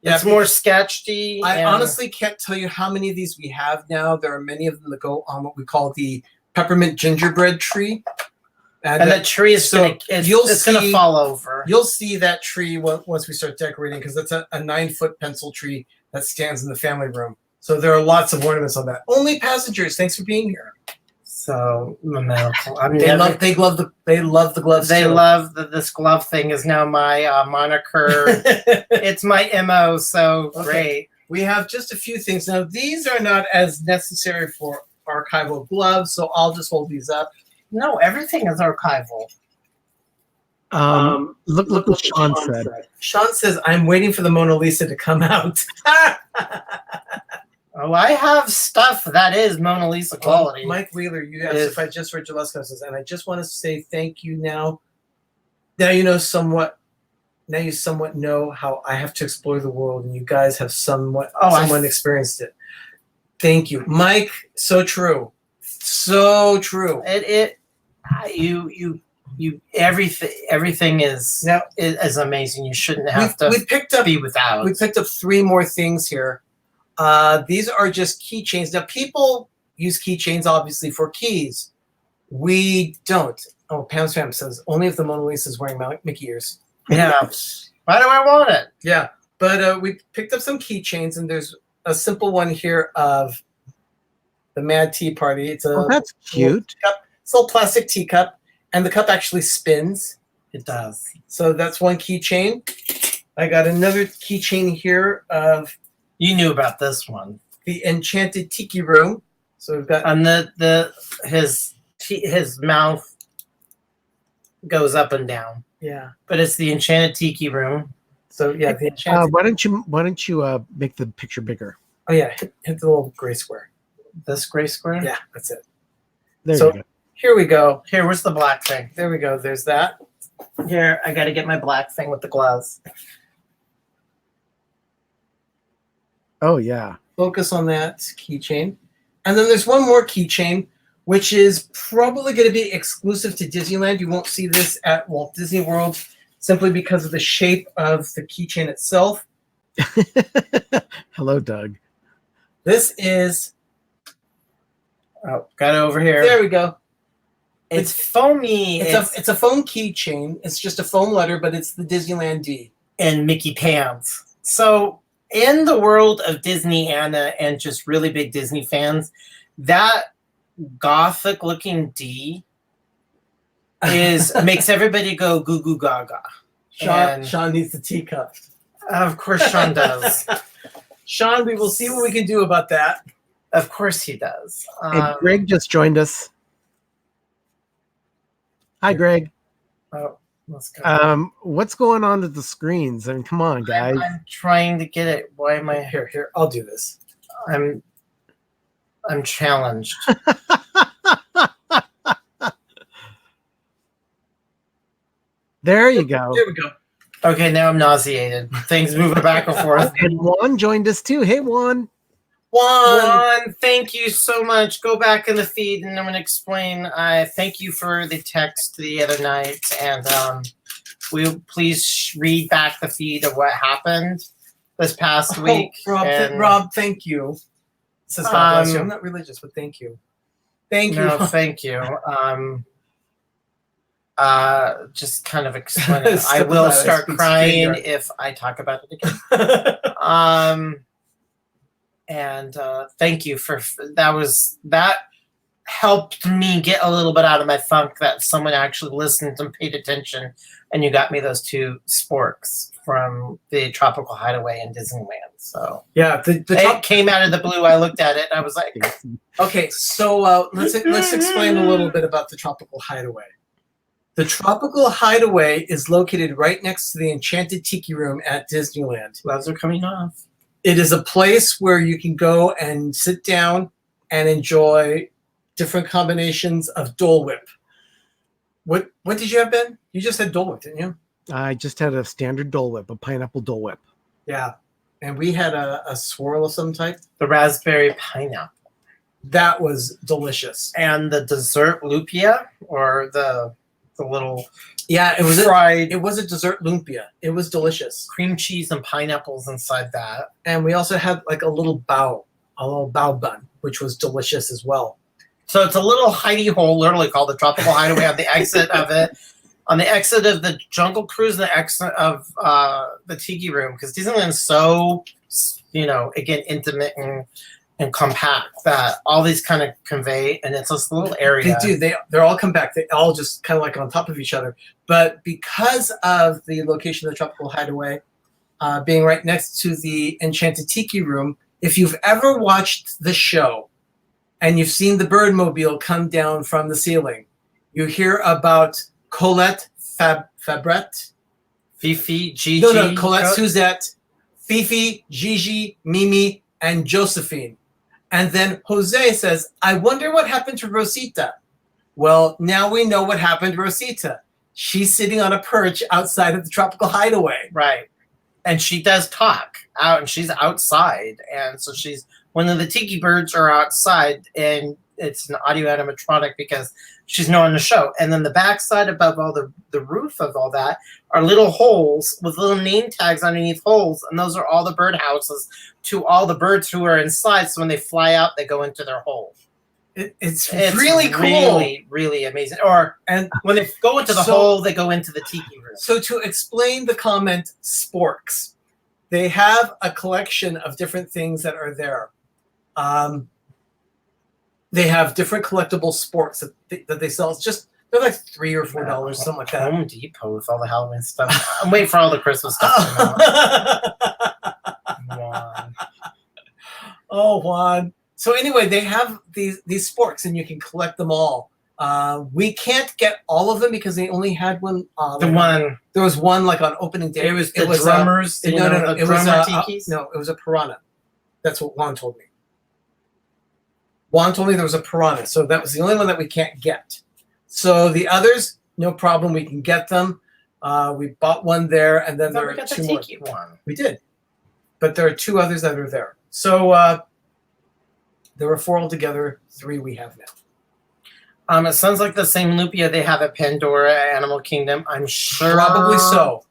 Yeah, it's more sketchy. I honestly can't tell you how many of these we have now. There are many of them that go on what we call the peppermint gingerbread tree. And the tree is going to fall over. You'll see that tree once we start decorating because that's a 9-foot pencil tree that stands in the family room. So there are lots of ornaments on that. Only passengers. Thanks for being here. So they love the gloves. They love that this glove thing is now my moniker. It's my MO. So great. We have just a few things now. These are not as necessary for archival gloves, so I'll just hold these up. No, everything is archival. Look what Sean said. Sean says, I'm waiting for the Mona Lisa to come out. Oh, I have stuff that is Mona Lisa quality. Mike Wheeler, you asked if I just read your last says, and I just want to say thank you now. Now you somewhat know how I have to explore the world, and you guys have somewhat experienced it. Thank you. Mike, so true. So true. Everything is amazing. You shouldn't have to be without. We picked up 3 more things here. These are just keychains. Now, people use keychains obviously for keys. We don't. Oh, Pam's Fam says only if the Mona Lisa is wearing Mickey ears. Yeah. Why do I want it? Yeah, but we picked up some keychains, and there's a simple one here of the Mad Tea Party. It's that's cute. It's a little plastic teacup, and the cup actually spins. It does. So that's one keychain. I got another keychain here of. You knew about this one. The Enchanted Tiki Room. So we've got and his mouth goes up and down. Yeah, but it's the Enchanted Tiki Room. So yeah, the Enchanted. Why don't you make the picture bigger? Oh yeah, hit the little gray square. This gray square. Yeah, that's it. There you go. Here we go. Here, where's the black thing? There we go. There's that. Here, I got to get my black thing with the gloves. Oh, yeah. Focus on that keychain. And then there's one more keychain, which is probably going to be exclusive to Disneyland. You won't see this at Walt Disney World simply because of the shape of the keychain itself. Hello, Doug. This is... Oh, got it over here. There we go. It's foamy. It's a foam keychain. It's just a foam letter, but it's the Disneyland D. And Mickey pants. So... in the world of Disney and just really big Disney fans, that gothic-looking D makes everybody go goo goo gaga. Sean needs the teacup. Of course, Sean does. Sean, we will see what we can do about that. Of course, he does. Hey, Greg just joined us. Hi, Greg. Oh. Let's go. What's going on with the screens? I mean, come on, guys. I'm trying to get it. Why am I here? I'll do this. I'm challenged. There you go. There we go. Okay, now I'm nauseated. Things moving back and forth. And Juan joined us too. Hey, Juan. Juan, thank you so much. Go back in the feed, and I'm going to explain. Thank you for the text the other night, and please read back the feed of what happened. this past week. Rob, thank you. Says God bless you. I'm not religious, but thank you. Thank you. No, thank you. Just kind of explain it. I will start crying if I talk about it again. And thank you for that helped me get a little bit out of my funk, that someone actually listened and paid attention, and you got me those 2 sporks from the Tropical Hideaway in Disneyland. So yeah, it came out of the blue. I looked at it and I was like, okay, so let's explain a little bit about the Tropical Hideaway. The Tropical Hideaway is located right next to the Enchanted Tiki Room at Disneyland. Gloves are coming off. It is a place where you can go and sit down and enjoy different combinations of Dole Whip. What did you have, Ben? You just had Dole Whip, didn't you? I just had a standard Dole Whip, a pineapple Dole Whip. Yeah. And we had a swirl of some type. The raspberry pineapple. That was delicious. And the dessert lumpia, or the little it was fried. It was a dessert lumpia. It was delicious. Cream cheese and pineapples inside that. And we also had like a little bao bun, which was delicious as well. So it's a little hidey hole, literally called the Tropical Hideaway, on the exit of it. On the exit of the Jungle Cruise and the exit of the Tiki Room, because Disneyland's so, again, intimate and compact that all these kind of convey, and it's this little area. They do. They're all compact. They all just kind of like on top of each other. But because of the location of the Tropical Hideaway being right next to the Enchanted Tiki Room, if you've ever watched the show and you've seen the Birdmobile come down from the ceiling, you hear about Colette Fabrette, Fifi, Gigi. No, Colette Suzette, Fifi, Gigi, Mimi, and Josephine. And then Jose says, I wonder what happened to Rosita. Well, now we know what happened to Rosita. She's sitting on a perch outside of the Tropical Hideaway. Right. And she does talk out, and she's outside. And so one of the tiki birds are outside, and it's an audio animatronic because she's not on the show. And then the backside above all the roof of all that are little holes with little name tags underneath holes. And those are all the bird houses to all the birds who are inside. So when they fly out, they go into their hole. It's really cool. Really, really amazing. And when they go into the hole, they go into the tiki room. So to explain the comment, sporks, they have a collection of different things that are there. They have different collectible sporks that they sell. They're like $3 or $4, something like that. Home Depot with all the Halloween stuff. I'm waiting for all the Christmas stuff to come out. Oh, Juan. So anyway, they have these sporks, and you can collect them all. We can't get all of them because they only had one. There was one like on opening day. It was the drummers. No. It was a piranha. That's what Juan told me. Juan told me there was a piranha, so that was the only one that we can't get. So the others, no problem, we can get them. We bought one there, and then there are 2 more. Tiki one. We did, but there are 2 others that are there. So there were 4 altogether. 3 we have now. It sounds like the same Lupia they have at Pandora, Animal Kingdom. I'm sure. Probably so.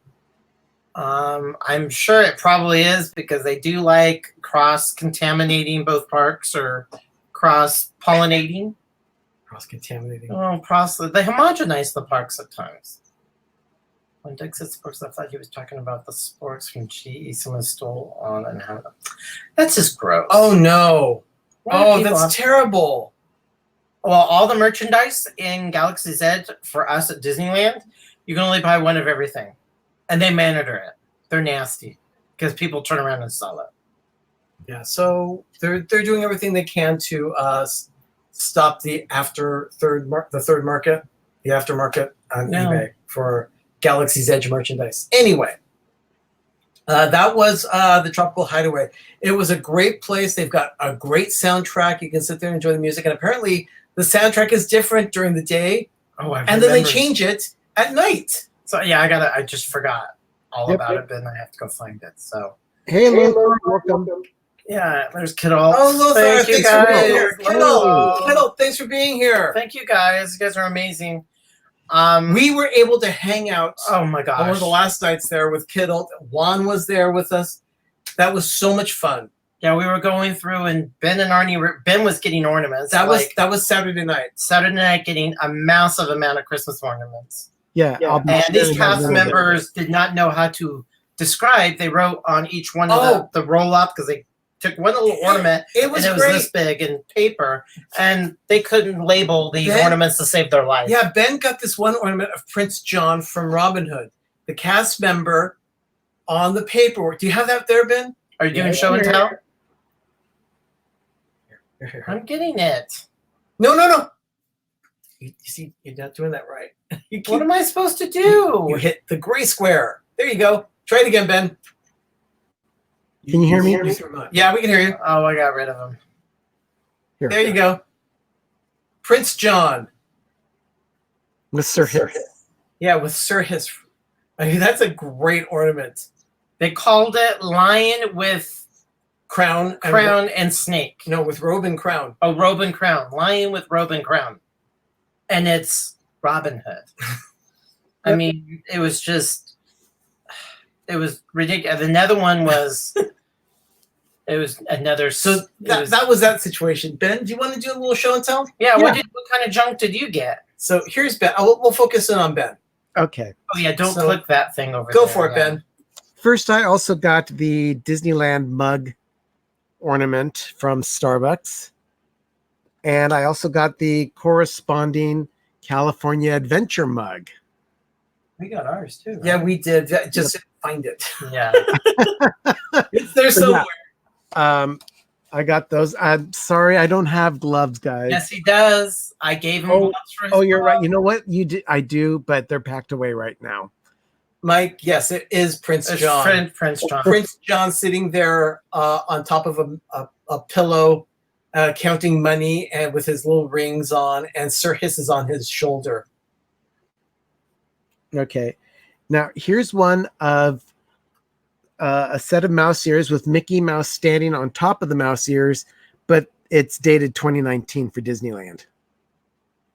I'm sure it probably is, because they do like cross-contaminating both parks, or cross-pollinating. Cross-contaminating. Oh, they homogenize the parks at times. When Dick said sports, I thought he was talking about the sports from GE someone stole on and how. That's just gross. Oh, no. That's terrible. Well, all the merchandise in Galaxy's Edge for us at Disneyland, you can only buy one of everything. And they monitor it. They're nasty because people turn around and sell it. Yeah, so they're doing everything they can to stop the third market on eBay for Galaxy's Edge merchandise. Anyway, that was the Tropical Hideaway. It was a great place. They've got a great soundtrack. You can sit there and enjoy the music. And apparently the soundtrack is different during the day. And then they change it at night. So yeah, I just forgot all about it, but then I have to go find it. So hey, Lothar, welcome. Yeah, there's Kittle. Oh, Lothar, thanks for being here. Hello. Kittle, thanks for being here. Thank you guys. You guys are amazing. We were able to hang out. Oh my gosh! One of the last nights there with Kittle. Juan was there with us. That was so much fun. Yeah, we were going through, and Ben and Arnie Ben was getting ornaments. That was Saturday night. Saturday night, getting a massive amount of Christmas ornaments. Yeah, And these cast members did not know how to describe. They wrote on each one of the roll up, because they took one little ornament It was and it great. was this big in paper, and they couldn't label these ornaments to save their life. Yeah, Ben got this one ornament of Prince John from Robin Hood. The cast member on the paperwork. Do you have that there, Ben? Are you doing show and tell? Here. I'm getting it. No. You see, you're not doing that right. What am I supposed to do? You hit the gray square. There you go. Try it again, Ben. Can you hear me? Yeah, we can hear you. Oh, I got rid of them. Here. There you go. Prince John. With Sir Hiss. Yeah, with Sir Hiss. I mean, that's a great ornament. They called it lion with Crown and snake. No, with robe and crown. Oh, robe and crown. Lion with robe and crown. And it's Robin Hood. I mean, it was ridiculous. Another one was, it was another. So that was that situation. Ben, do you want to do a little show and tell? Yeah. What kind of junk did you get? So here's Ben. We'll focus in on Ben. Okay. Oh yeah, don't click that thing over there. Go there. for it, Ben. First, I also got the Disneyland mug ornament from Starbucks. And I also got the corresponding California Adventure mug. We got ours too. Right? Yeah, we did. Just find it. Yeah. It's there somewhere. Yeah. I got those. I'm sorry, I don't have gloves, guys. Yes, he does. I gave him gloves for his you're glove. right. You know what? You did. I do, but they're packed away right now. Mike, yes, it is Prince John. Prince John. Prince John sitting there on top of a pillow, counting money, and with his little rings on, and Sir Hiss is on his shoulder. Okay. Now, here's one of a set of mouse ears with Mickey Mouse standing on top of the mouse ears, but it's dated 2019 for Disneyland.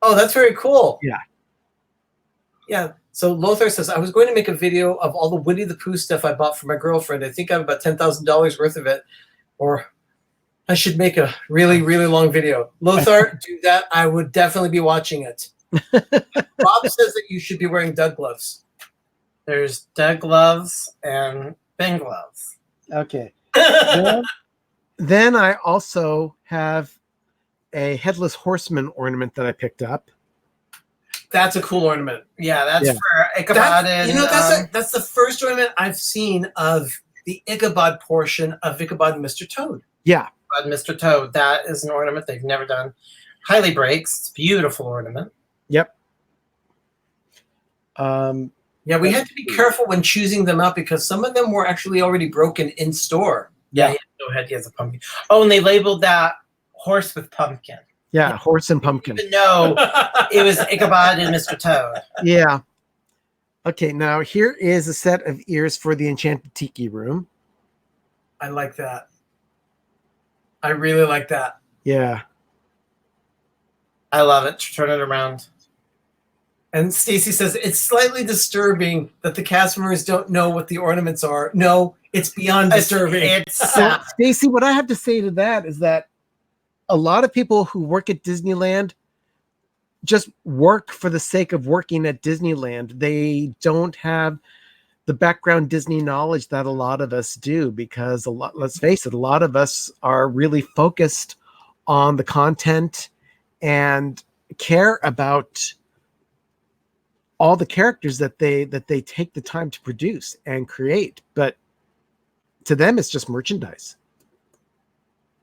Oh, that's very cool. Yeah. Yeah. So Lothar says, I was going to make a video of all the Winnie the Pooh stuff I bought for my girlfriend. I think I have about $10,000 worth of it. Or I should make a really, really long video. Lothar, do that. I would definitely be watching it. Rob says that you should be wearing Doug gloves. There's Doug gloves and Ben gloves. Okay. Then I also have a headless horseman ornament that I picked up. That's a cool ornament. Yeah, that's for Ichabod. That's the first ornament I've seen of the Ichabod portion of Ichabod and Mr. Toad. Yeah. Ichabod and Mr. Toad. That is an ornament they've never done. Highly breaks. It's a beautiful ornament. Yep. Yeah, we had to be careful when choosing them out because some of them were actually already broken in store. Yeah, he has no head. He has a pumpkin. Oh, and they labeled that horse with pumpkin. Yeah, horse and pumpkin. Even though it was Ichabod and Mr. Toad. Yeah. Okay, now here is a set of ears for the Enchanted Tiki Room. I like that. I really like that. Yeah. I love it. Turn it around. And Stacy says, it's slightly disturbing that the cast members don't know what the ornaments are. No, it's beyond disturbing. So, Stacy, what I have to say to that is that a lot of people who work at Disneyland just work for the sake of working at Disneyland. They don't have the background Disney knowledge that a lot of us do because let's face it, a lot of us are really focused on the content and care about all the characters that they take the time to produce and create. But to them, it's just merchandise.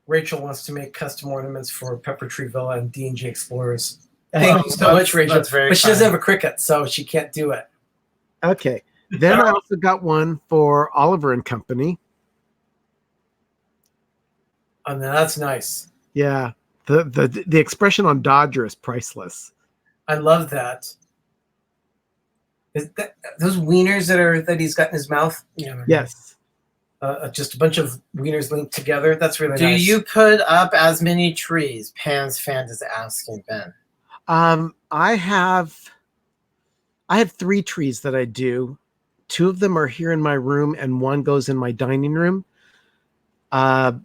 Rachel wants to make custom ornaments for Pepper Tree Villa and D&G Explorers. Thank you so much, Rachel. But she doesn't have a Cricut, so she can't do it. Okay. Then I also got one for Oliver and Company. Oh, that's nice. Yeah. The expression on Dodger is priceless. I love that. Is that those wieners that he's got in his mouth? Yeah. Yes. Just a bunch of wieners linked together. That's really nice. Do you put up as many trees? Pan's fan is asking Ben. I have 3 trees that I do. 2 of them are here in my room, and 1 goes in my dining room. The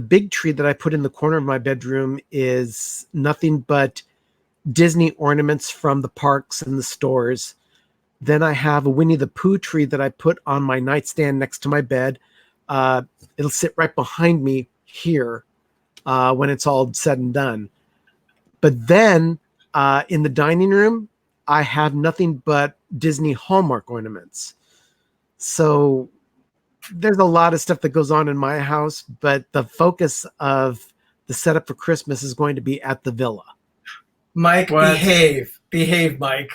big tree that I put in the corner of my bedroom is nothing but Disney ornaments from the parks and the stores. Then I have a Winnie the Pooh tree that I put on my nightstand next to my bed. It'll sit right behind me here when it's all said and done. But then in the dining room, I have nothing but Disney Hallmark ornaments. So there's a lot of stuff that goes on in my house, but the focus of the setup for Christmas is going to be at the villa. Mike, behave, Mike.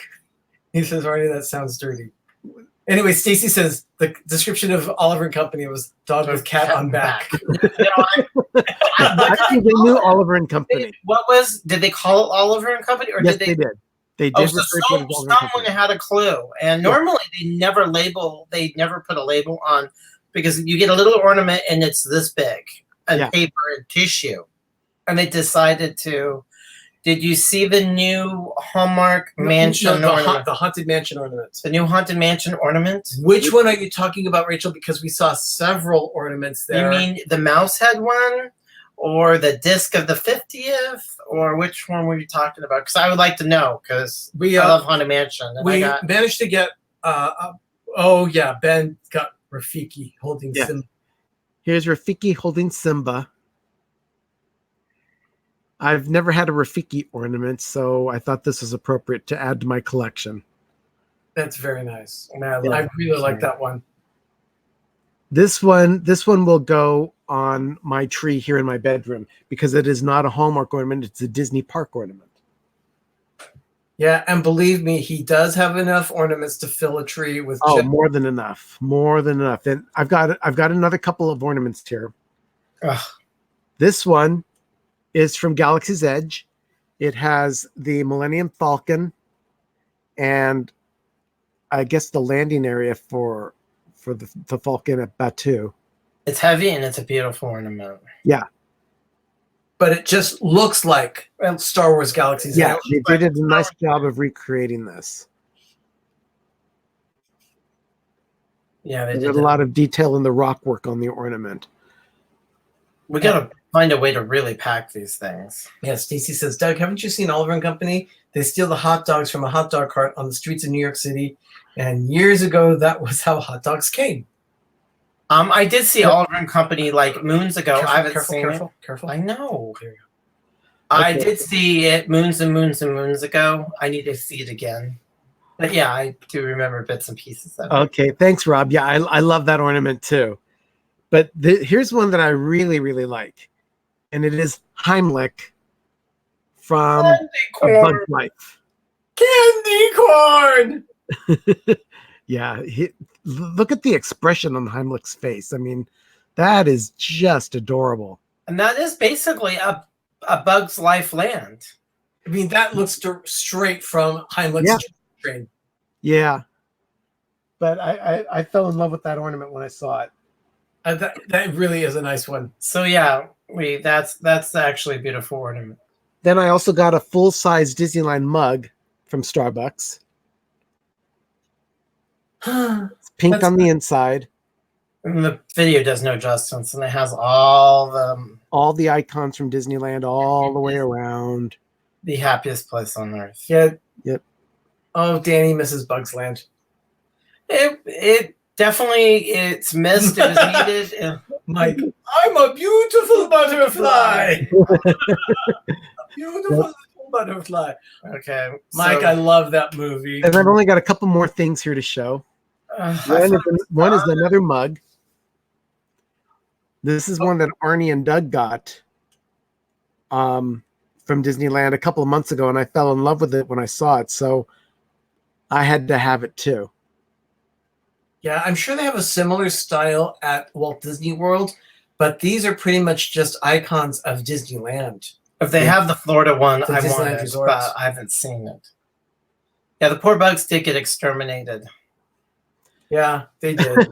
He says, Arnie, that sounds dirty. Anyway, Stacy says the description of Oliver and Company was dog with cat on back. Actually, they knew Oliver and Company. Did they call it Oliver and Company? Or yes, did they did. They did. So someone had a clue. And normally they never put a label on, because you get a little ornament and it's this big, and paper and tissue. And they decided to. Did you see the new Hallmark mansion ornament? The Haunted Mansion ornament. The new Haunted Mansion ornament? Which one are you talking about, Rachel? Because we saw several ornaments there. You mean the mouse head one? Or the disc of the 50th? Or which one were you talking about? Because I would like to know, because I love Haunted Mansion. And we managed to get, Ben got Rafiki holding Simba. Here's Rafiki holding Simba. I've never had a Rafiki ornament, so I thought this was appropriate to add to my collection. That's very nice. And I really like that one. This one will go on my tree here in my bedroom because it is not a Hallmark ornament, it's a Disney park ornament. Yeah, and believe me, he does have enough ornaments to fill a tree with. More than enough. And I've got another couple of ornaments here. Ugh. This one is from Galaxy's Edge. It has the Millennium Falcon and I guess the landing area for the Falcon at Batuu. It's heavy and it's a beautiful ornament. Yeah. But it just looks like Star Wars Galaxy's Edge. Yeah, they did a nice job of recreating this. Yeah, they did a lot of detail in the rock work on the ornament. We gotta find a way to really pack these things. Yeah, Stacy says, Doug, haven't you seen Oliver and Company? They steal the hot dogs from a hot dog cart on the streets of New York City. And years ago, that was how hot dogs came. I did see Oliver and Company like moons ago. I haven't seen it. Careful. I know. There you go. I did see it moons and moons and moons ago. I need to see it again. But yeah, I do remember bits and pieces of it. Okay, thanks, Rob. Yeah, I love that ornament too. But here's one that I really, really like. And it is Heimlich from A Bug's Life. Candy corn! Yeah, look at the expression on Heimlich's face. I mean, that is just adorable. And that is basically a Bug's Life land. I mean, that looks straight from Heimlich's train. Yeah. But I fell in love with that ornament when I saw it. That really is a nice one. So yeah, that's actually a beautiful ornament. Then I also got a full-size Disneyland mug from Starbucks. It's pink on the inside. And the video does no justice, and it has all the icons from Disneyland all the way around. The happiest place on earth. Yeah. Yep. Oh, Danny misses Bugs Land. It definitely, it's missed. It was needed. Mike, I'm a beautiful butterfly. Beautiful little butterfly. Okay, Mike, I love that movie. And I've only got a couple more things here to show. One is another mug. This is one that Arnie and Doug got from Disneyland a couple of months ago, and I fell in love with it when I saw it, so I had to have it too. Yeah, I'm sure they have a similar style at Walt Disney World, but these are pretty much just icons of Disneyland. If they have the Florida one, I Disneyland want it, Resorts. but I haven't seen it. Yeah, the poor bugs did get exterminated. Yeah, they did.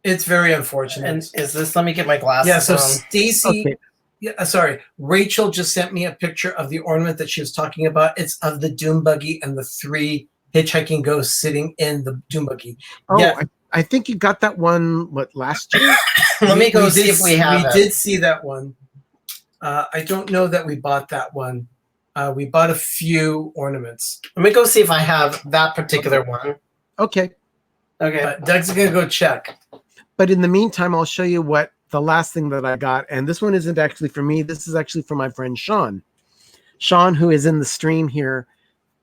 It's very unfortunate. And is this? Let me get my glasses. Yeah, so on. Stacy. Okay. Yeah, sorry. Rachel just sent me a picture of the ornament that she was talking about. It's of the Doom Buggy and the 3 hitchhiking ghosts sitting in the Doom Buggy. Oh, Yeah. I think you got that one, what, last year? Let me go see if we have it. We did see that one. I don't know that we bought that one. We bought a few ornaments. Let me go see if I have that particular one. Okay. Okay. Doug's going to go check. But in the meantime, I'll show you what the last thing that I got. And this one isn't actually for me. This is actually for my friend Sean. Sean, who is in the stream here.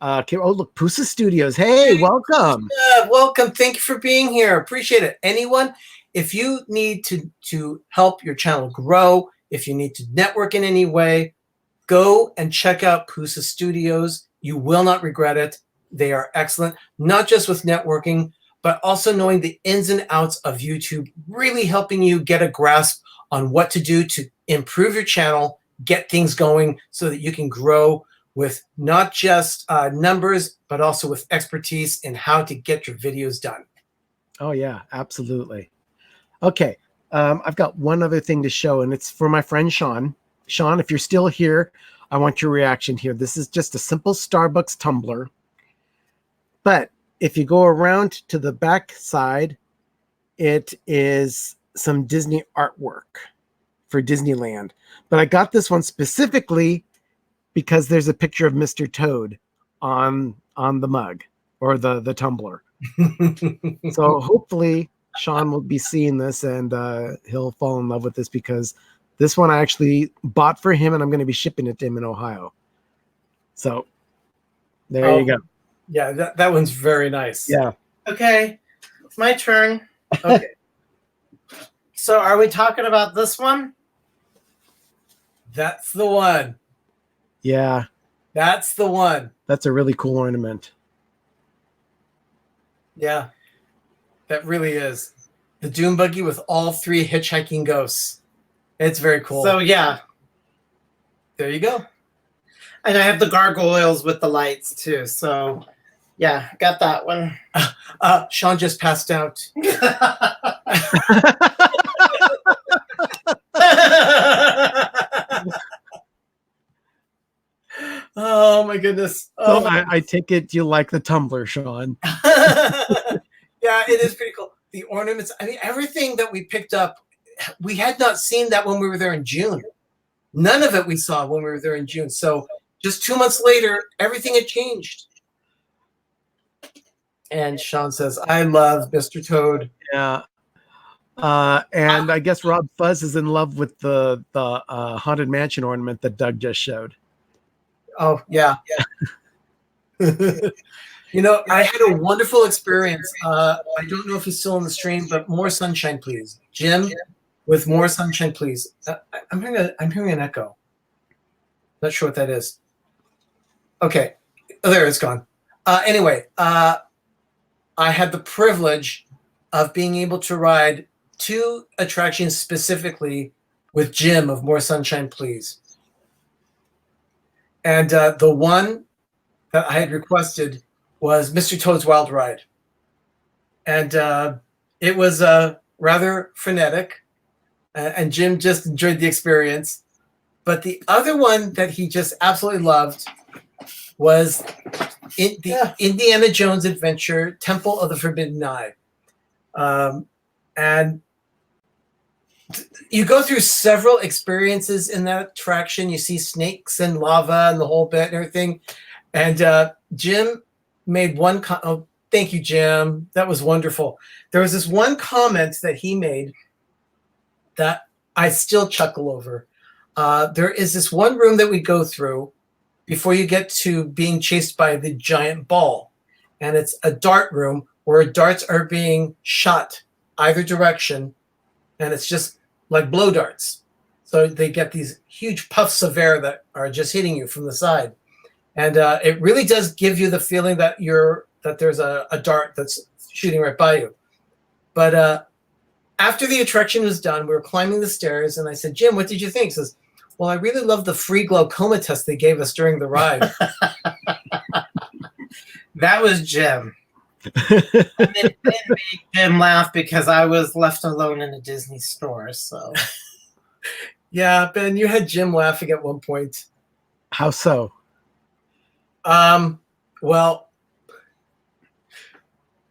Oh, look, Pusa Studios. Hey, welcome. Welcome. Thank you for being here. Appreciate it. Anyone, if you need to help your channel grow, if you need to network in any way, go and check out Pusa Studios. You will not regret it. They are excellent, not just with networking, but also knowing the ins and outs of YouTube, really helping you get a grasp on what to do to improve your channel, get things going so that you can grow with not just numbers, but also with expertise in how to get your videos done. Oh, yeah, absolutely. Okay, I've got one other thing to show, and it's for my friend Sean. Sean, if you're still here, I want your reaction here. This is just a simple Starbucks tumbler. But if you go around to the back side, it is some Disney artwork for Disneyland. But I got this one specifically because there's a picture of Mr. Toad on the mug or the tumbler. So hopefully Sean will be seeing this and he'll fall in love with this, because this one I actually bought for him and I'm going to be shipping it to him in Ohio. So there you go. Yeah, that one's very nice. Yeah. Okay, it's my turn. Okay. So are we talking about this one? That's the one. Yeah. That's the one. That's a really cool ornament. Yeah, that really is. The Doom Buggy with all 3 hitchhiking ghosts. It's very cool. So yeah. There you go. And I have the gargoyles with the lights too. So yeah, got that one. Sean just passed out. Oh my goodness. So I take it you like the tumbler, Sean. Yeah, it is pretty cool. The ornaments, I mean, everything that we picked up, we had not seen that when we were there in June. None of it we saw when we were there in June. So just 2 months later, everything had changed. And Sean says, I love Mr. Toad. Yeah. And I guess Rob Fuzz is in love with the Haunted Mansion ornament that Doug just showed. Oh, yeah. You know, I had a wonderful experience. I don't know if he's still on the stream, but More Sunshine, Please. Jim with More Sunshine, Please. I'm hearing an echo. Not sure what that is. Okay. Oh, there, it's gone. Anyway, I had the privilege of being able to ride 2 attractions specifically with Jim of More Sunshine, Please. And the one that I had requested was Mr. Toad's Wild Ride. And it was rather frenetic, and Jim just enjoyed the experience. But the other one that he just absolutely loved was Indiana Jones Adventure, Temple of the Forbidden Eye. And you go through several experiences in that attraction. You see snakes and lava and the whole bit and everything. And Jim made one oh, thank you, Jim. That was wonderful. There was this one comment that he made that I still chuckle over. There is this one room that we go through before you get to being chased by the giant ball. And it's a dart room where darts are being shot either direction. And it's just like blow darts. So they get these huge puffs of air that are just hitting you from the side. And it really does give you the feeling that there's a dart that's shooting right by you. But after the attraction was done, we were climbing the stairs, and I said, Jim, what did you think? He says, well, I really love the free glaucoma test they gave us during the ride. That was Jim. It made Jim laugh because I was left alone in a Disney store. So, yeah, Ben, you had Jim laughing at one point. How so? Well,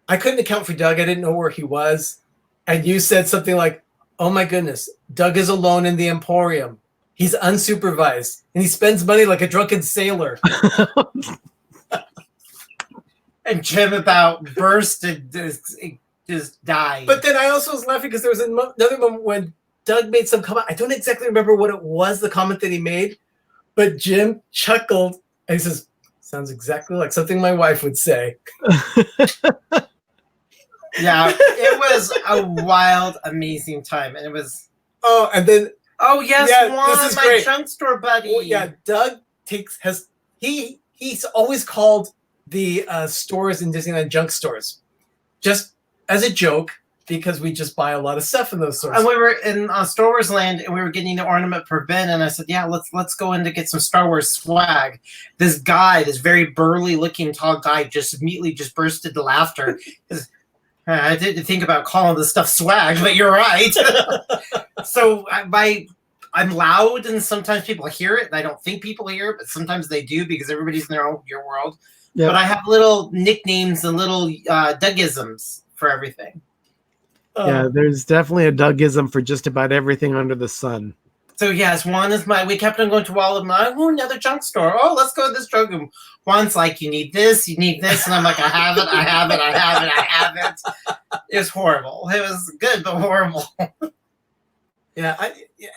I couldn't account for Doug. I didn't know where he was. And you said something like, oh my goodness, Doug is alone in the Emporium. He's unsupervised and he spends money like a drunken sailor. And Jim about burst and just died. But then I also was laughing because there was another moment when Doug made some comment. I don't exactly remember what it was, the comment that he made, but Jim chuckled and he says, sounds exactly like something my wife would say. Yeah, it was a wild, amazing time. And it was... Oh, and then... Oh, yes, yeah, Juan, this is my great. junk store buddy. Well, yeah, Doug he's always called the stores in Disneyland junk stores, just as a joke, because we just buy a lot of stuff in those stores. And we were in Star Wars Land, and we were getting the ornament per bin, and I said, "Yeah, let's go in to get some Star Wars swag." This guy, this very burly-looking tall guy, just immediately just burst into laughter. I didn't think about calling this stuff swag, but you're right. So I'm loud, and sometimes people hear it, and I don't think people hear it, but sometimes they do because everybody's in their own your world. Yep. But I have little nicknames and little Dougisms for everything. Yeah, there's definitely a Dougism for just about everything under the sun. So yes, Juan is we kept on going to all of them. Oh, another junk store. Oh, let's go to this drug room. Juan's like, you need this, and I'm like, I have it. It was horrible. It was good, but horrible. Yeah,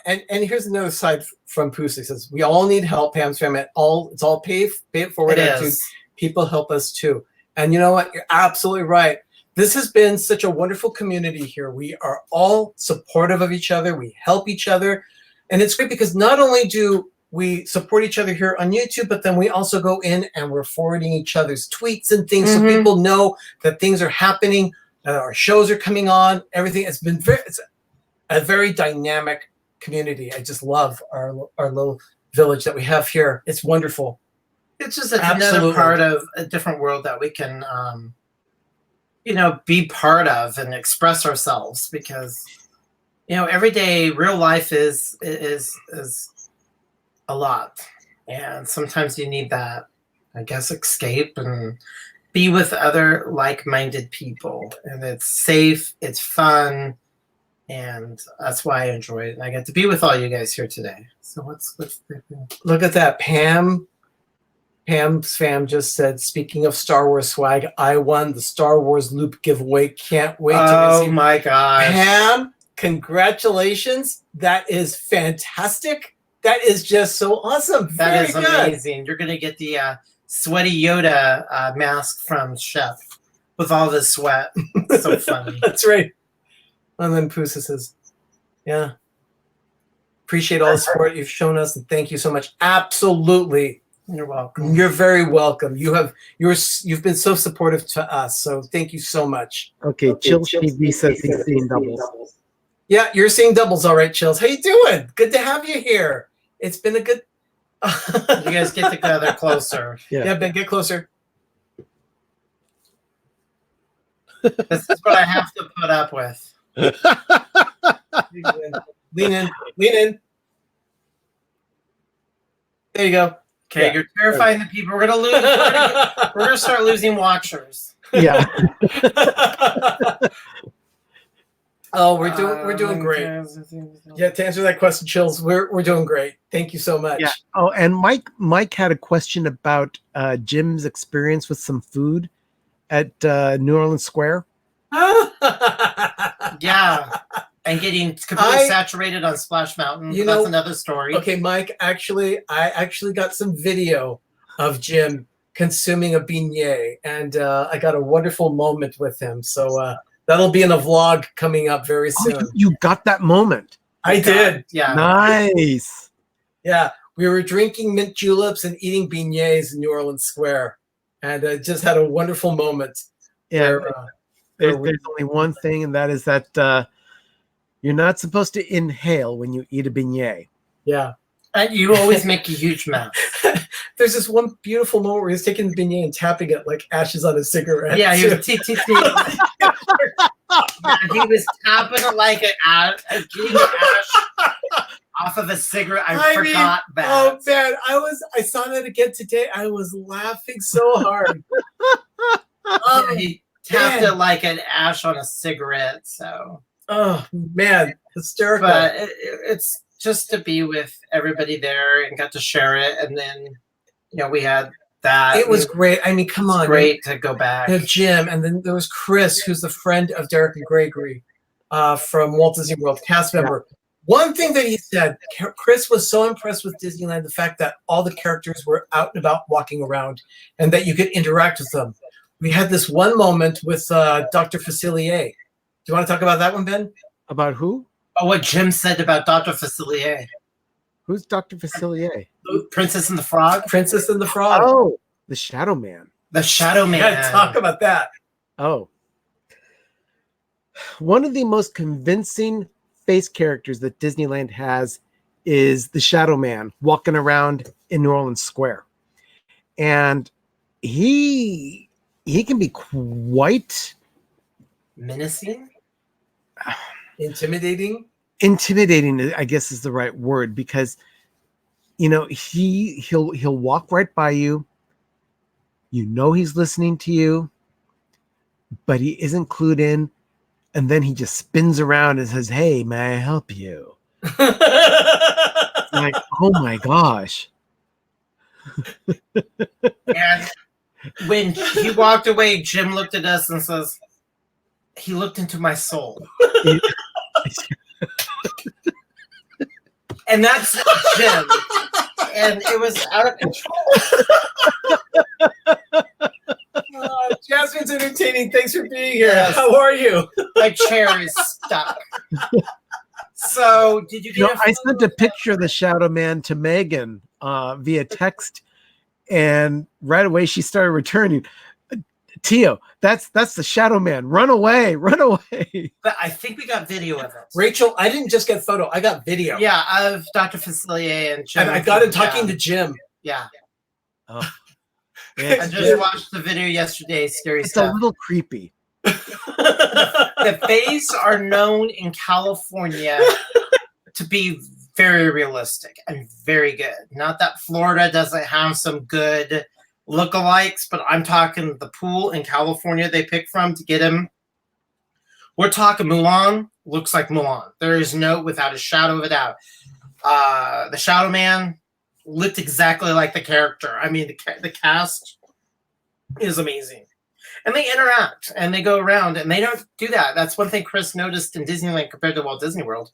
and here's another side from Pusa. He says, we all need help, Pam's family. It's all pay it forward attitude. People help us too. And you know what? You're absolutely right. This has been such a wonderful community here. We are all supportive of each other. We help each other. And it's great because not only do we support each other here on YouTube, but then we also go in and we're forwarding each other's tweets and things so people know that things are happening, that our shows are coming on, everything. It's a very dynamic community. I just love our little village that we have here. It's wonderful. It's just another part of a different world that we can, be part of and express ourselves because, every day real life is a lot. And sometimes you need that, I guess, escape and be with other like-minded people. And it's safe, it's fun, and that's why I enjoy it. And I get to be with all you guys here today. So what's look at that, Pam. Pam's fam just said, speaking of Star Wars swag, I won the Star Wars Loop giveaway. Can't wait to receive. Oh my gosh. Pam, congratulations. That is fantastic. That is just so awesome. That is amazing. You're going to get the sweaty Yoda mask from Chef with all this sweat. So funny. That's right. And then Pusa says, yeah. Appreciate all the support you've shown us, and thank you so much. Absolutely. You're welcome. You're very welcome. You've been so supportive to us. So thank you so much. Okay, Chills TV says he's seeing doubles. Yeah, you're seeing doubles, all right, Chills. How you doing? Good to have you here. It's been a good. You guys get together closer. Yeah, Ben, get closer. This is what I have to put up with. Lean in. There you go. Okay, you're terrifying the people. We're gonna lose. We're gonna start losing watchers. Yeah. Oh, we're doing great. Yeah, to answer that question, Chills, we're doing great. Thank you so much. Yeah. Oh, and Mike had a question about Jim's experience with some food at New Orleans Square. Yeah. And getting completely saturated on Splash Mountain. That's another story. Okay, Mike, I actually got some video of Jim consuming a beignet, and I got a wonderful moment with him. So that'll be in a vlog coming up very soon. Oh, you got that moment. I did. Yeah. Nice. Yeah, we were drinking mint juleps and eating beignets in New Orleans Square, and just had a wonderful moment. Yeah. There's only one thing, and that is that you're not supposed to inhale when you eat a beignet. Yeah. And you always make a huge mouth. There's this one beautiful moment where he's taking the beignet and tapping it like ashes on a cigarette. Yeah, he was he was tapping it like getting ash off of a cigarette. I forgot that. Oh man, I saw that again today. I was laughing so hard. tapped it like an ash on a cigarette. So, oh man, hysterical. but it's just to be with everybody there and got to share it. And then, we had that. It was great. I mean, come on. Great to go back. Jim, and then there was Chris, who's the friend of Derek and Gregory from Walt Disney World, cast member. Yeah. One thing that he said, Chris was so impressed with Disneyland, the fact that all the characters were out and about walking around and that you could interact with them. We had this one moment with Dr. Facilier. Do you want to talk about that one, Ben? About who? Oh, what Jim said about Dr. Facilier. Who's Dr. Facilier? Princess and the Frog? Princess and the Frog. Oh, the Shadow Man. The Shadow Man. Yeah, talk about that. Oh. One of the most convincing face characters that Disneyland has is the Shadow Man walking around in New Orleans Square. And he can be quite menacing, intimidating, I guess is the right word, because he'll walk right by you. He's listening to you, but he isn't clued in. And then he just spins around and says, "Hey, may I help you?" Like, oh my gosh. And when he walked away, Jim looked at us and says, "He looked into my soul." And that's Jim. And it was out of control. Jasmine's entertaining. Thanks for being here. Yes. How are you? My chair is stuck. So, did you get I sent a picture of the Shadow Man to Megan via text, and right away she started returning. Tio, that's the Shadow Man. Run away. But I think we got video of it. Rachel, I didn't just get photo. I got video. Yeah, of Dr. Facilier and Jim. And I got him talking to Jim. Yeah. Oh. I just watched the video yesterday. Scary stuff. It's a little creepy. The fays are known in California to be very realistic and very good. Not that Florida doesn't have some good lookalikes, but I'm talking the pool in California they pick from to get him. We're talking Mulan. Looks like Mulan. There is no, without a shadow of a doubt. The Shadow Man looked exactly like the character. I mean, the cast is amazing. And they interact and they go around and they don't do that. That's one thing Chris noticed in Disneyland compared to Walt Disney World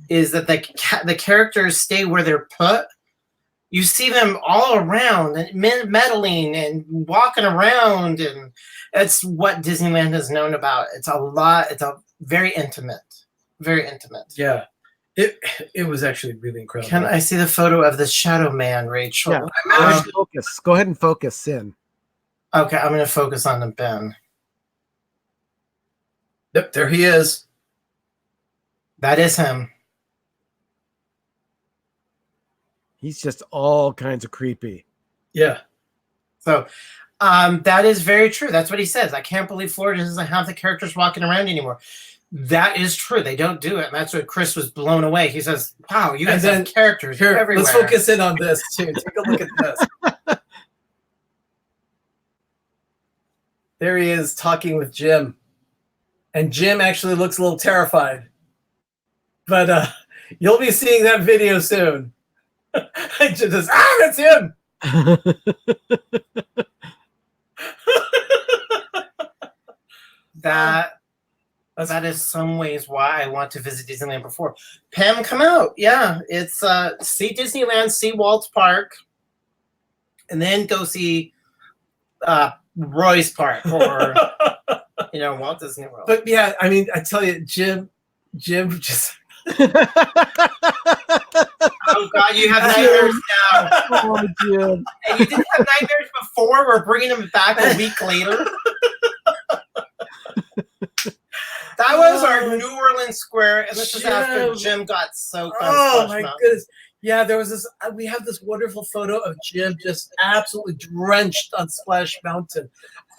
is that the characters stay where they're put. You see them all around and meddling and walking around, and it's what Disneyland is known about. It's a very intimate, very intimate. Yeah. It was actually really incredible. Can I see the photo of the Shadow Man, Rachel? Yeah. Focus. Go ahead and focus in. Okay, I'm going to focus on the Ben. Yep, there he is. That is him. He's just all kinds of creepy. Yeah. So that is very true. That's what he says. I can't believe Florida doesn't have the characters walking around anymore. That is true. They don't do it. And that's what Chris was blown away. He says, wow, you guys have characters here, everywhere. Let's focus in on this, too. Take a look at this. There he is talking with Jim. And Jim actually looks a little terrified. But you'll be seeing that video soon. And Jim says, that's him! That is some ways why I want to visit Disneyland before. Pam, come out. Yeah, it's see Disneyland, see Walt's Park, and then go see Roy's Park or Walt Disney World. But yeah, I mean, I tell you, Jim just. Oh God, you have nightmares now. Oh, Jim. And you didn't have nightmares before. We're bringing them back a week later. That was our New Orleans Square, and this is after Jim got soaked on Splash my Mountain. goodness. Yeah, there was this. We have this wonderful photo of Jim just absolutely drenched on Splash Mountain.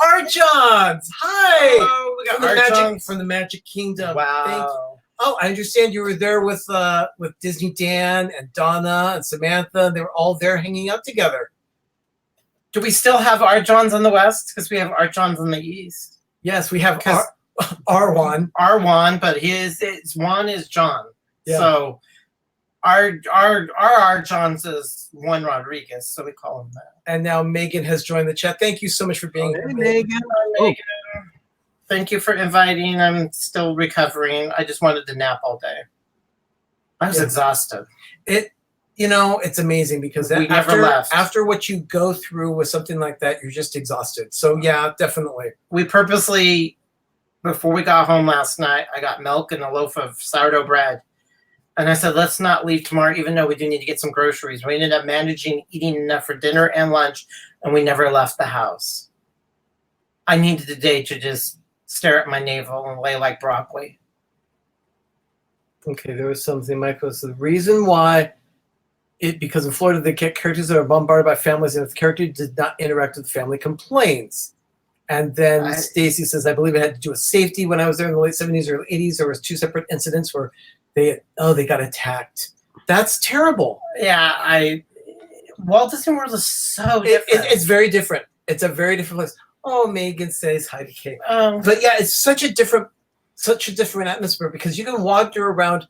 Art Johns, hi! Oh, we got from the Magic Kingdom. Wow. Oh, I understand you were there with Disney Dan and Donna and Samantha. They were all there hanging out together. Do we still have Art Johns on the west? Because we have Art Johns on the east. Yes, we have 'Cause- R1. Our Juan, but Juan is John. Yeah. So our John's is Juan Rodriguez, so we call him that. And now Megan has joined the chat. Thank you so much for being here, Hey, Megan. Megan. Megan, thank you for inviting. I'm still recovering. I just wanted to nap all day. I was Yeah. exhausted. It's amazing because We never left. after what you go through with something like that, you're just exhausted. So yeah, definitely. We purposely, before we got home last night, I got milk and a loaf of sourdough bread. And I said, let's not leave tomorrow, even though we do need to get some groceries. We ended up managing eating enough for dinner and lunch, and we never left the house. I needed a day to just stare at my navel and lay like broccoli. Okay, there was something, Michael. So the reason why because in Florida, the characters are bombarded by families, and if the character did not interact with the family, complains. And then Stacy says, I believe it had to do with safety. When I was there in the late 70s or 80s, there was 2 separate incidents where they got attacked. That's terrible. Yeah, Walt Disney World is so different. It's very different. It's a very different place. Oh, Megan says hi to Kate. Um, But yeah, it's such a different atmosphere because you can wander around.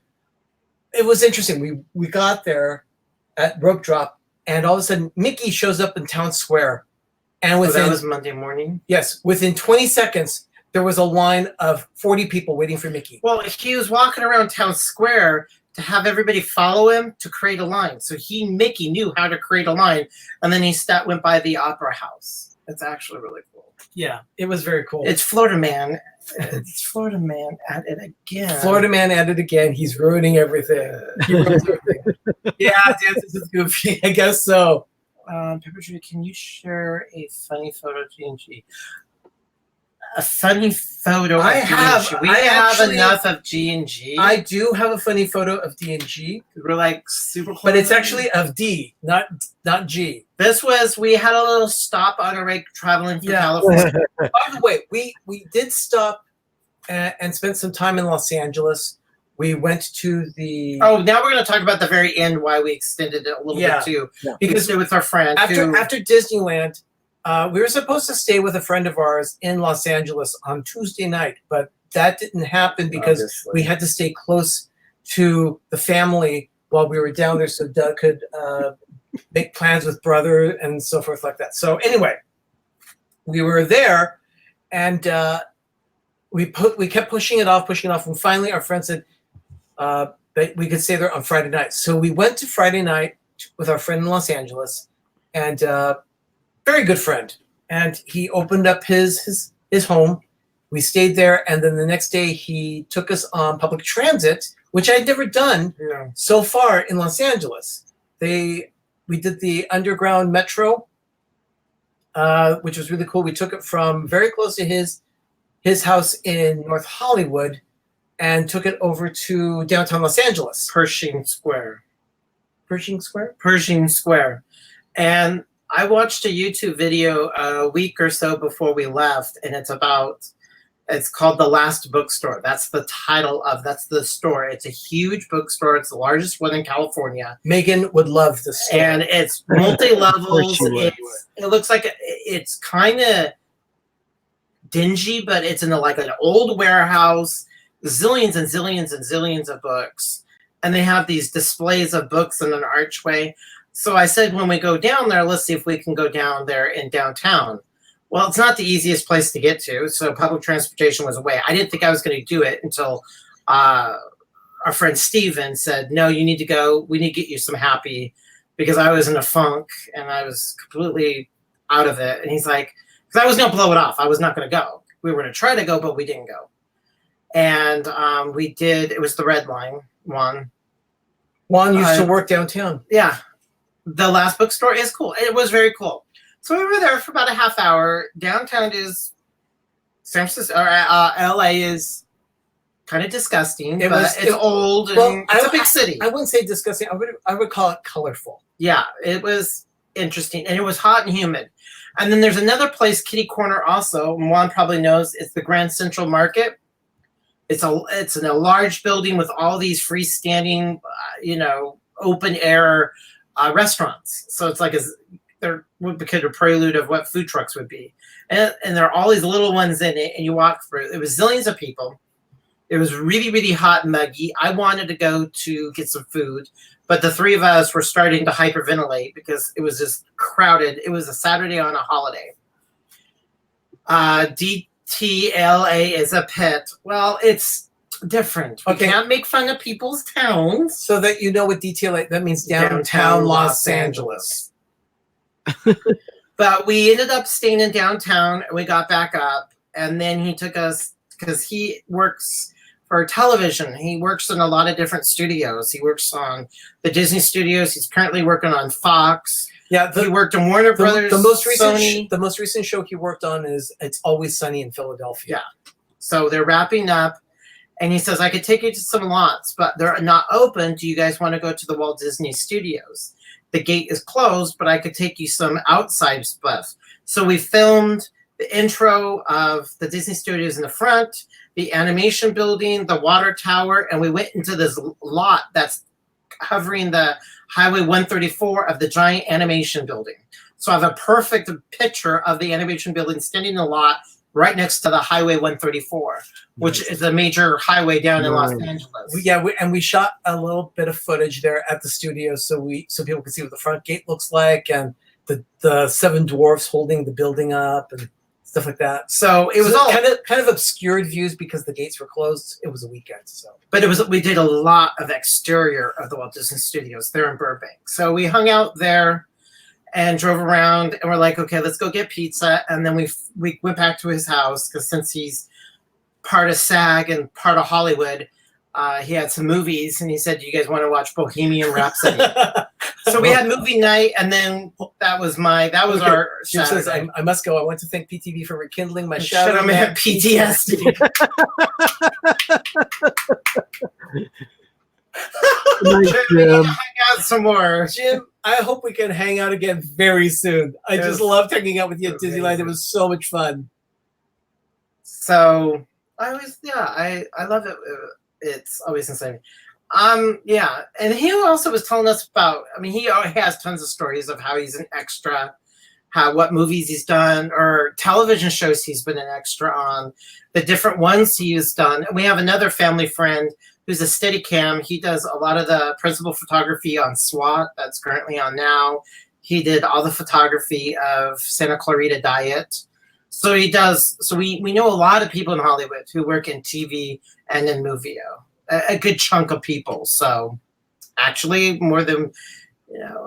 It was interesting. We got there at rope drop, and all of a sudden Mickey shows up in town square, and that was Monday morning. Yes, within 20 seconds there was a line of 40 people waiting for Mickey. Well, he was walking around town square to have everybody follow him to create a line. So Mickey knew how to create a line, and then he went by the Opera House. It's actually really cool. Yeah, it was very cool. It's Florida Man. It's Florida Man at it again. Florida Man at it again. He's ruining everything. He ruins everything. Yeah, Dances is goofy. I guess so. Pepper Tree, can you share a funny photo of G&G? A funny photo I of have- G&G. We I have actually- enough of G&G. I do have a funny photo of D&G, We're like super close. but it's actually of D, not G. We had a little stop on our way traveling through Yeah. California. By the way, we did stop and spend some time in Los Angeles. We went to the Oh, now we're going to talk about the very end, why we extended it a little Yeah. bit too. Yeah. Because it was our friend. after Disneyland. We were supposed to stay with a friend of ours in Los Angeles on Tuesday night, but that didn't happen because Obviously. we had to stay close to the family while we were down there so Doug could make plans with brother and so forth like that. So anyway, we were there, and we kept pushing it off, and finally our friend said that we could stay there on Friday night. So we went to Friday night with our friend in Los Angeles, and very good friend, and he opened up his home. We stayed there, and then the next day he took us on public transit, which I'd never done Yeah. so far in Los Angeles. We did the underground metro, which was really cool. We took it from very close to his house in North Hollywood and took it over to downtown Los Angeles. Pershing Square. Pershing Square? Pershing Square. And I watched a YouTube video a week or so before we left, and it's called The Last Bookstore. That's the title that's the store. It's a huge bookstore. It's the largest one in California. Megan would love this store. And it's Of multi-levels. course you would. It looks like it's kind of dingy, but it's in like an old warehouse. Zillions and zillions and zillions of books. And they have these displays of books in an archway. So I said, when we go down there, let's see if we can go down there in downtown. Well, it's not the easiest place to get to, so public transportation was a way. I didn't think I was going to do it until our friend Steven said, no, you need to go. We need to get you some happy, because I was in a funk and I was completely out of it. And he's like, because I was going to blow it off. I was not going to go. We were going to try to go, but we didn't go. And we did. It was the Red Line one. Juan used to work downtown. Yeah. The Last Bookstore is cool. It was very cool. So we were there for about a half hour. Downtown is San Francisco, or LA is kind of disgusting. It's old and it's a big city. I wouldn't say disgusting. I would call it colorful. Yeah, it was interesting, and it was hot and humid. And then there's another place, Kitty Corner, also. Juan probably knows. It's the Grand Central Market. It's in a large building with all these freestanding, open air restaurants. So it's like would be kind of a prelude of what food trucks would be. And there are all these little ones in it, and you walk through. It was zillions of people. It was really, really hot and muggy. I wanted to go to get some food, but the three of us were starting to hyperventilate because it was just crowded. It was a Saturday on a holiday. DTLA is a pet. Well, it's different. We can't make fun of people's towns. So that you know what DTLA, that means downtown Los Angeles. But we ended up staying in downtown, and we got back up, and then he took us, because he works for television. He works in a lot of different studios. He works on the Disney studios. He's currently working on Fox. Yeah, he worked in Warner Brothers. The most recent, Sony. The most recent show he worked on is It's Always Sunny in Philadelphia. Yeah. So they're wrapping up, and he says, I could take you to some lots, but they're not open. Do you guys want to go to the Walt Disney Studios? The gate is closed, but I could take you some outside stuff. So we filmed the intro of the Disney Studios in the front, the animation building, the water tower, and we went into this lot that's covering the Highway 134 of the giant animation building. So I have a perfect picture of the animation building standing in the lot right next to the Highway 134, which is a major highway down in Los Angeles. And we shot a little bit of footage there at the studio so people could see what the front gate looks like, and the seven dwarfs holding the building up and stuff like that. So it was all kind of obscured views because the gates were closed. It was a weekend, so. But we did a lot of exterior of the Walt Disney Studios there in Burbank. So we hung out there and drove around, and we're like, okay, let's go get pizza. And then we went back to his house, because since he's part of SAG and part of Hollywood, he had some movies, and he said, do you guys want to watch Bohemian Rhapsody? So we had movie night, and then that was our Jim says, Saturday. I must go. I want to thank PTV for rekindling my Shadow Man PTSD. Hang out some more. Jim, I hope we can hang out again very soon. I just loved hanging out with you at Disneyland. It was so much fun. So I love it. It's always insane. Yeah, and he also was telling us about. I mean, he has tons of stories of how he's an extra, what movies he's done, or television shows he's been an extra on, the different ones he's done. And we have another family friend who's a Steadicam. He does a lot of the principal photography on SWAT that's currently on now. He did all the photography of Santa Clarita Diet. So he does. So we know a lot of people in Hollywood who work in TV and in Movio. A good chunk of people. So actually more than,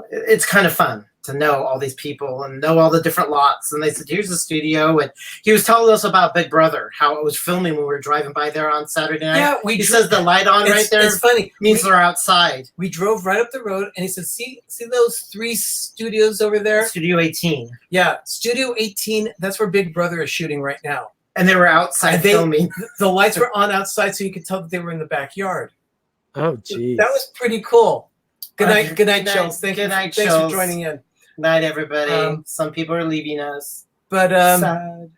it's kind of fun to know all these people and know all the different lots. And they said, here's the studio. And he was telling us about Big Brother, how it was filming when we were driving by there on Saturday night. Yeah, he says the light on right there. It's funny. Means they're outside. We drove right up the road, and he said, see those 3 studios over there? Studio 18. Yeah, Studio 18, that's where Big Brother is shooting right now. And they were outside filming. The lights were on outside, so you could tell that they were in the backyard. Oh, geez. That was pretty cool. Good night, Chills. Thanks for joining in. Night, everybody. Some people are leaving us. But sad.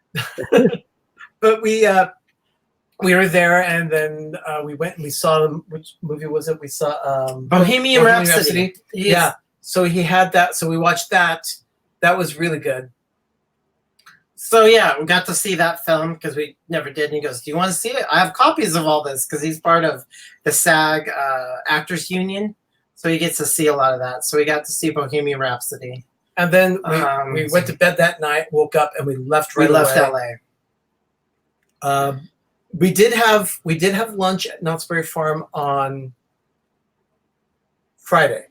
But we were there, and then we went and we saw them. Which movie was it? We saw Bohemian Rhapsody. Yeah. So he had that. So we watched that. That was really good. So yeah, we got to see that film because we never did. And he goes, "Do you want to see it? I have copies of all this," because he's part of the SAG Actors Union, so he gets to see a lot of that. So we got to see Bohemian Rhapsody. And then we went to bed that night, woke up, and we left right away. We left LA. We did have lunch at Knott's Berry Farm on Friday.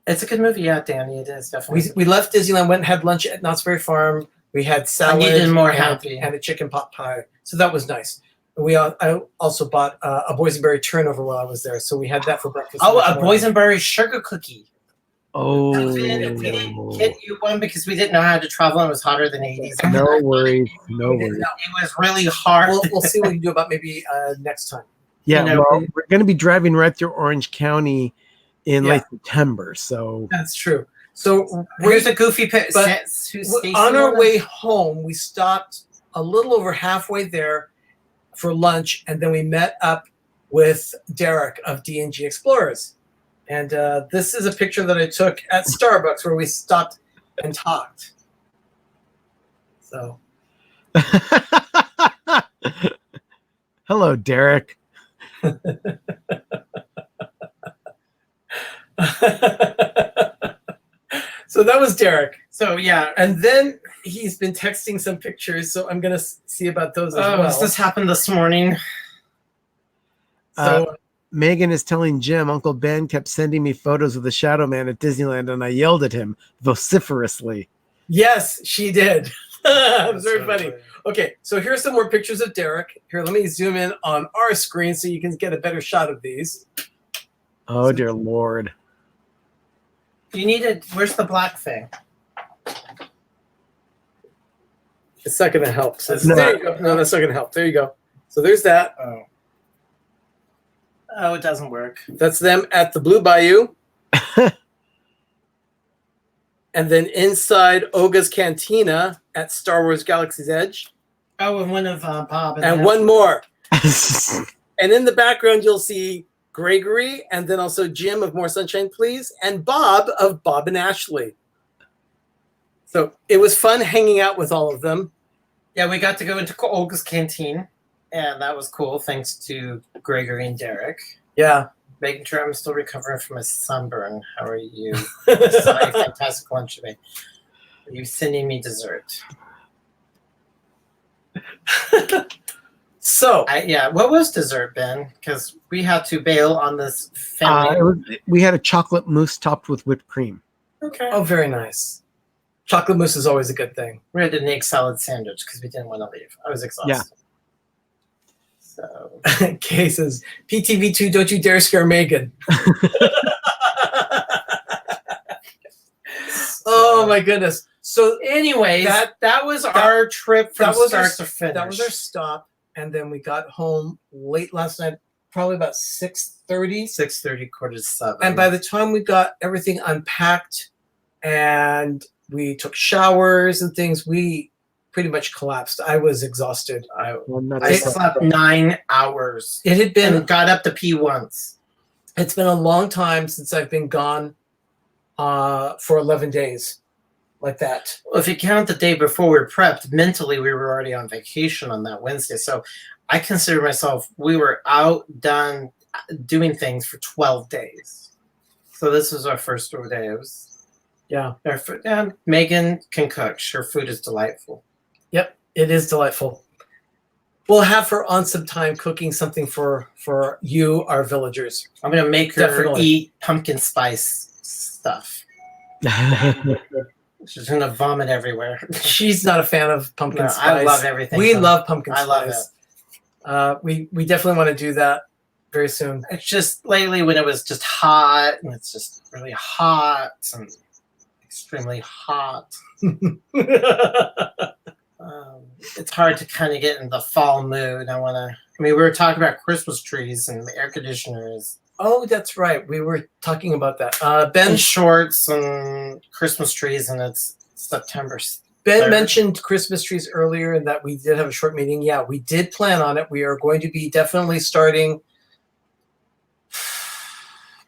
It's a good movie, yeah, Danny. It is definitely. We left Disneyland, went and had lunch at Knott's Berry Farm. We had salad and a chicken pot pie, so that was nice. I also bought a boysenberry turnover while I was there, so we had that for breakfast. Oh, a boysenberry sugar cookie. Oh, we didn't get you one because we didn't know how to travel and it was hotter than 80s. No worries. It was really hard. We'll see what we can do about maybe next time. Yeah, well, we're going to be driving right through Orange County in late September, so that's true. So here's a goofy pit. On our way home, we stopped a little over halfway there for lunch, and then we met up with Derek of D&G Explorers. And this is a picture that I took at Starbucks where we stopped and talked. So Hello, Derek. so that was Derek. So yeah. And then he's been texting some pictures, so I'm gonna see about those as well. This happened this morning. So Megan is telling Jim, Uncle Ben kept sending me photos of the Shadow Man at Disneyland, and I yelled at him vociferously. yes, she did. It was very funny. Okay, so here's some more pictures of Derek. Here, let me zoom in on our screen so you can get a better shot of these. Oh, dear Lord. You needed. Where's the black thing? It's not going to help. So No. there you go. No, that's not going to help. There you go. So there's that. Oh, it doesn't work. That's them at the Blue Bayou. And then inside Oga's Cantina at Star Wars Galaxy's Edge. Oh, and one of Bob. And one more. And in the background, you'll see Gregory and then also Jim of More Sunshine Please and Bob of Bob and Ashley. So it was fun hanging out with all of them. Yeah, we got to go into Olga's canteen, and that was cool. Thanks to Gregory and Derek. Yeah. Making sure I'm still recovering from a sunburn. How are you? Sorry, fantastic lunch today. Are you sending me dessert? So what was dessert, Ben? Because we had to bail on this family. We had a chocolate mousse topped with whipped cream. Okay. oh, very nice. Chocolate mousse is always a good thing. We had an egg salad sandwich because we didn't want to leave. I was exhausted. Yeah. So Kay says, PTV2, don't you dare scare Megan. Oh my goodness. So anyways, that was our trip from start to finish. That was our stop. And then we got home late last night, probably about 6:30. 6:30, 6:45. And by the time we got everything unpacked and we took showers and things, we pretty much collapsed. I was exhausted. I slept 9 hours. It had been and got up to pee once. It's been a long time since I've been gone for 11 days like that. Well, if you count the day before we were prepped, mentally we were already on vacation on that Wednesday. So I consider myself, we were out, done, doing things for 12 days. So this was our first day. It was, yeah. And Megan can cook. Her food is delightful. Yep, it is delightful. We'll have her on some time cooking something for you, our villagers. I'm going to make her Definitely. eat pumpkin spice stuff. She's going to vomit everywhere. She's not a fan of pumpkin spice. I love everything. We love pumpkin spice. I love it. We definitely want to do that very soon. It's just lately when it was just hot, and it's just really hot and extremely hot. It's hard to kind of get in the fall mood. We were talking about Christmas trees and air conditioners. Oh, that's right. We were talking about that. Ben And shorts and Christmas trees, and it's September. Ben 3rd. mentioned Christmas trees earlier and that we did have a short meeting. Yeah, we did plan on it. We are going to be definitely starting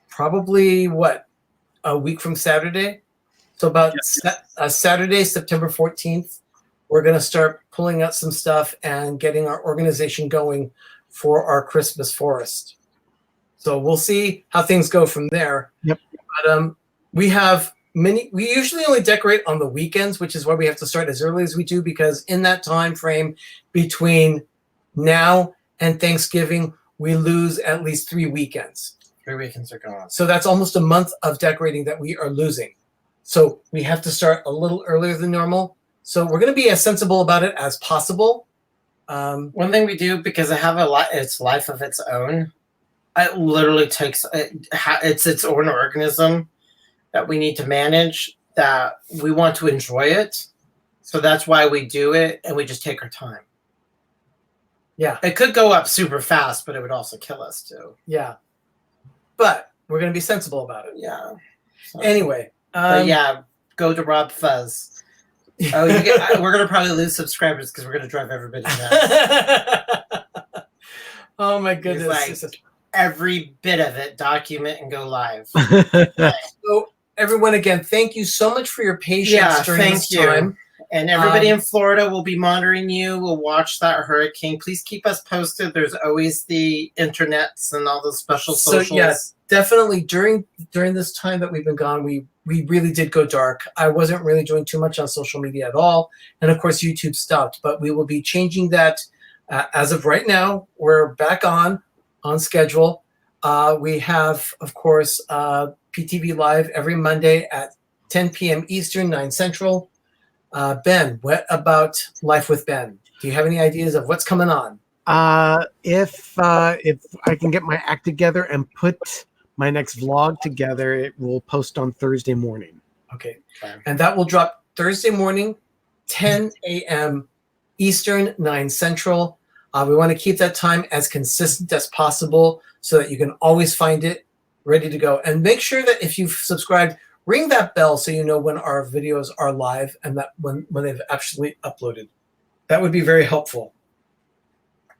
probably, a week from Saturday? So about Saturday, September 14th, we're going to start pulling out some stuff and getting our organization going for our Christmas forest. So we'll see how things go from there. Yep. But we have we usually only decorate on the weekends, which is why we have to start as early as we do, because in that time frame between now and Thanksgiving, we lose at least 3 weekends. 3 weekends are gone. So that's almost a month of decorating that we are losing. So we have to start a little earlier than normal. So we're going to be as sensible about it as possible. One thing we do, because I have its life of its own, it literally takes it's its own organism that we need to manage, that we want to enjoy it. So that's why we do it, and we just take our time. Yeah. It could go up super fast, but it would also kill us too. Yeah. But we're going to be sensible about it. Yeah. So, Anyway. but yeah, go to Rob Fuzz. Oh, we're going to probably lose subscribers because we're going to drive everybody nuts. Oh my goodness. It's like every bit of it, document and go live. So everyone, again, thank you so much for your patience during this time. And everybody in Florida will be monitoring you. We'll watch that hurricane. Please keep us posted. There's always the internets and all the special socials. So yeah, definitely during this time that we've been gone, we really did go dark. I wasn't really doing too much on social media at all, and of course YouTube stopped. But we will be changing that as of right now. We're back on schedule. We have, of course, PTV Live every Monday at 10 p.m. Eastern, 9 Central. Ben, what about Life with Ben? Do you have any ideas of what's coming on? If I can get my act together and put my next vlog together, it will post on Thursday morning. Okay. And that will drop Thursday morning, 10 a.m. Eastern, 9 Central. We want to keep that time as consistent as possible so that you can always find it ready to go. And make sure that if you've subscribed, ring that bell so you know when our videos are live and that when they've actually uploaded. That would be very helpful.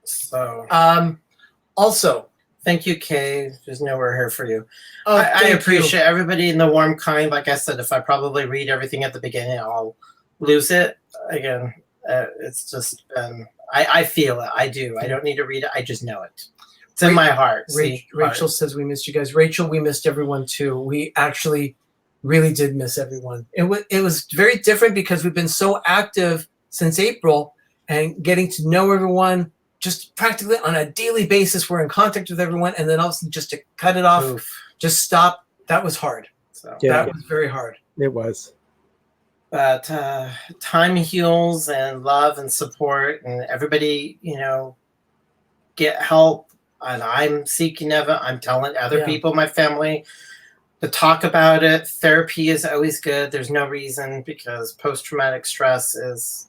So, also, thank you, Kay. Just know we're here for you. Oh, I appreciate everybody in the warm kind. Like I said, if I probably read everything at the beginning, I'll lose it. Again, it's just been, I feel it. I do. I don't need to read it. I just know it. It's in my heart. Rachel says we missed you guys. Rachel, we missed everyone too. We actually really did miss everyone. It was very different because we've been so active since April and getting to know everyone just practically on a daily basis. We're in contact with everyone, and then also just to cut it off, just stop. That was hard. So that was very hard. It was. But time heals, and love and support, and everybody, get help. And I'm seeking it. I'm telling other people, my family, to talk about it. Therapy is always good. There's no reason, because post-traumatic stress is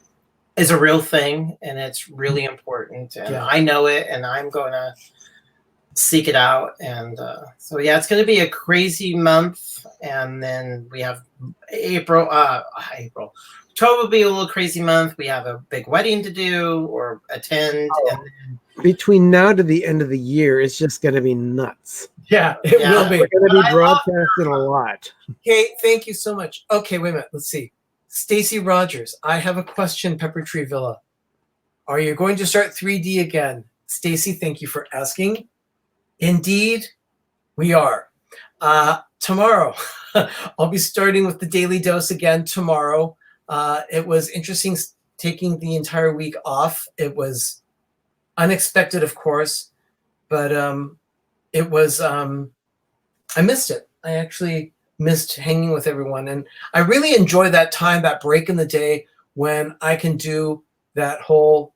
a real thing, and it's really important. And I know it, and I'm going to seek it out. And so, it's going to be a crazy month. And then we have April. 12 will be a little crazy month. We have a big wedding to do or attend. And then, between now to the end of the year, it's just going to be nuts. Yeah, it will be. We're going to be broadcasting a lot. Okay, thank you so much. Okay, wait a minute. Let's see. Stacy Rogers, I have a question, Pepper Tree Villa. Are you going to start 3D again? Stacy, thank you for asking. Indeed, we are. Tomorrow, I'll be starting with the Daily Dose again tomorrow. It was interesting taking the entire week off. It was unexpected, of course, but it was, I missed it. I actually missed hanging with everyone. And I really enjoy that time, that break in the day when I can do that whole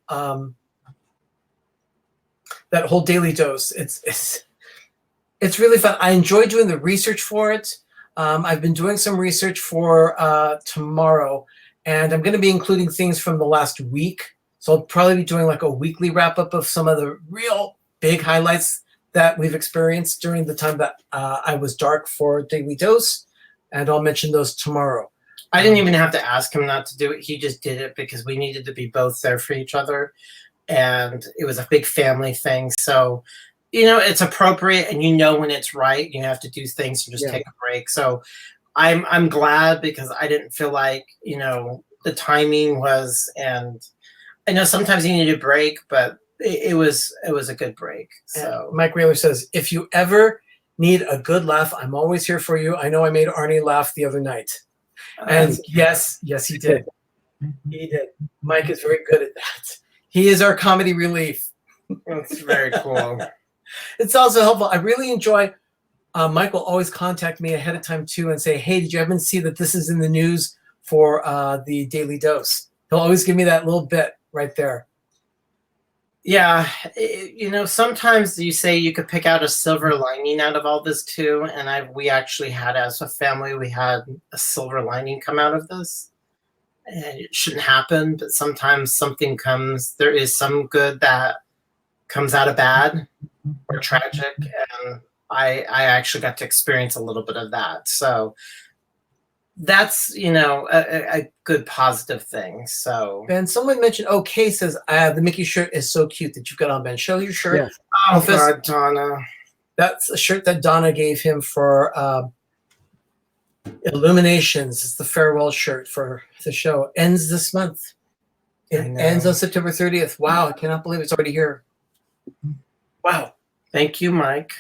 Daily Dose. It's really fun. I enjoy doing the research for it. I've been doing some research for tomorrow, and I'm going to be including things from the last week. So I'll probably be doing like a weekly wrap up of some of the real big highlights that we've experienced during the time that I was dark for Daily Dose, and I'll mention those tomorrow. I didn't even have to ask him not to do it. He just did it because we needed to be both there for each other, and it was a big family thing. So, it's appropriate, and when it's right. You have to do things and just take a break. So I'm glad, because I didn't feel like, the timing was, and I know sometimes you need a break, but it was a good break. So and Mike Wheeler says, if you ever need a good laugh, I'm always here for you. I know I made Arnie laugh the other night. And yes, he did. He did. Mike is very good at that. He is our comedy relief. That's very cool. It's also helpful. I really enjoy, Mike will always contact me ahead of time too and say, hey, did you happen to see that this is in the news for the Daily Dose? He'll always give me that little bit right there. Yeah, sometimes you say you could pick out a silver lining out of all this too, and we actually had, as a family, we had a silver lining come out of this. And it shouldn't happen, but sometimes something comes. There is some good that comes out of bad or tragic, and I actually got to experience a little bit of that. So that's, a good positive thing. So Ben, someone mentioned, Kay says, the Mickey shirt is so cute that you've got on, Ben. Show your shirt. Yes. Oh, God, Donna. That's a shirt that Donna gave him for Illuminations is the farewell shirt for the show. Ends this month. It ends on September 30th. Wow, I cannot believe it's already here. Wow. Thank you, Mike.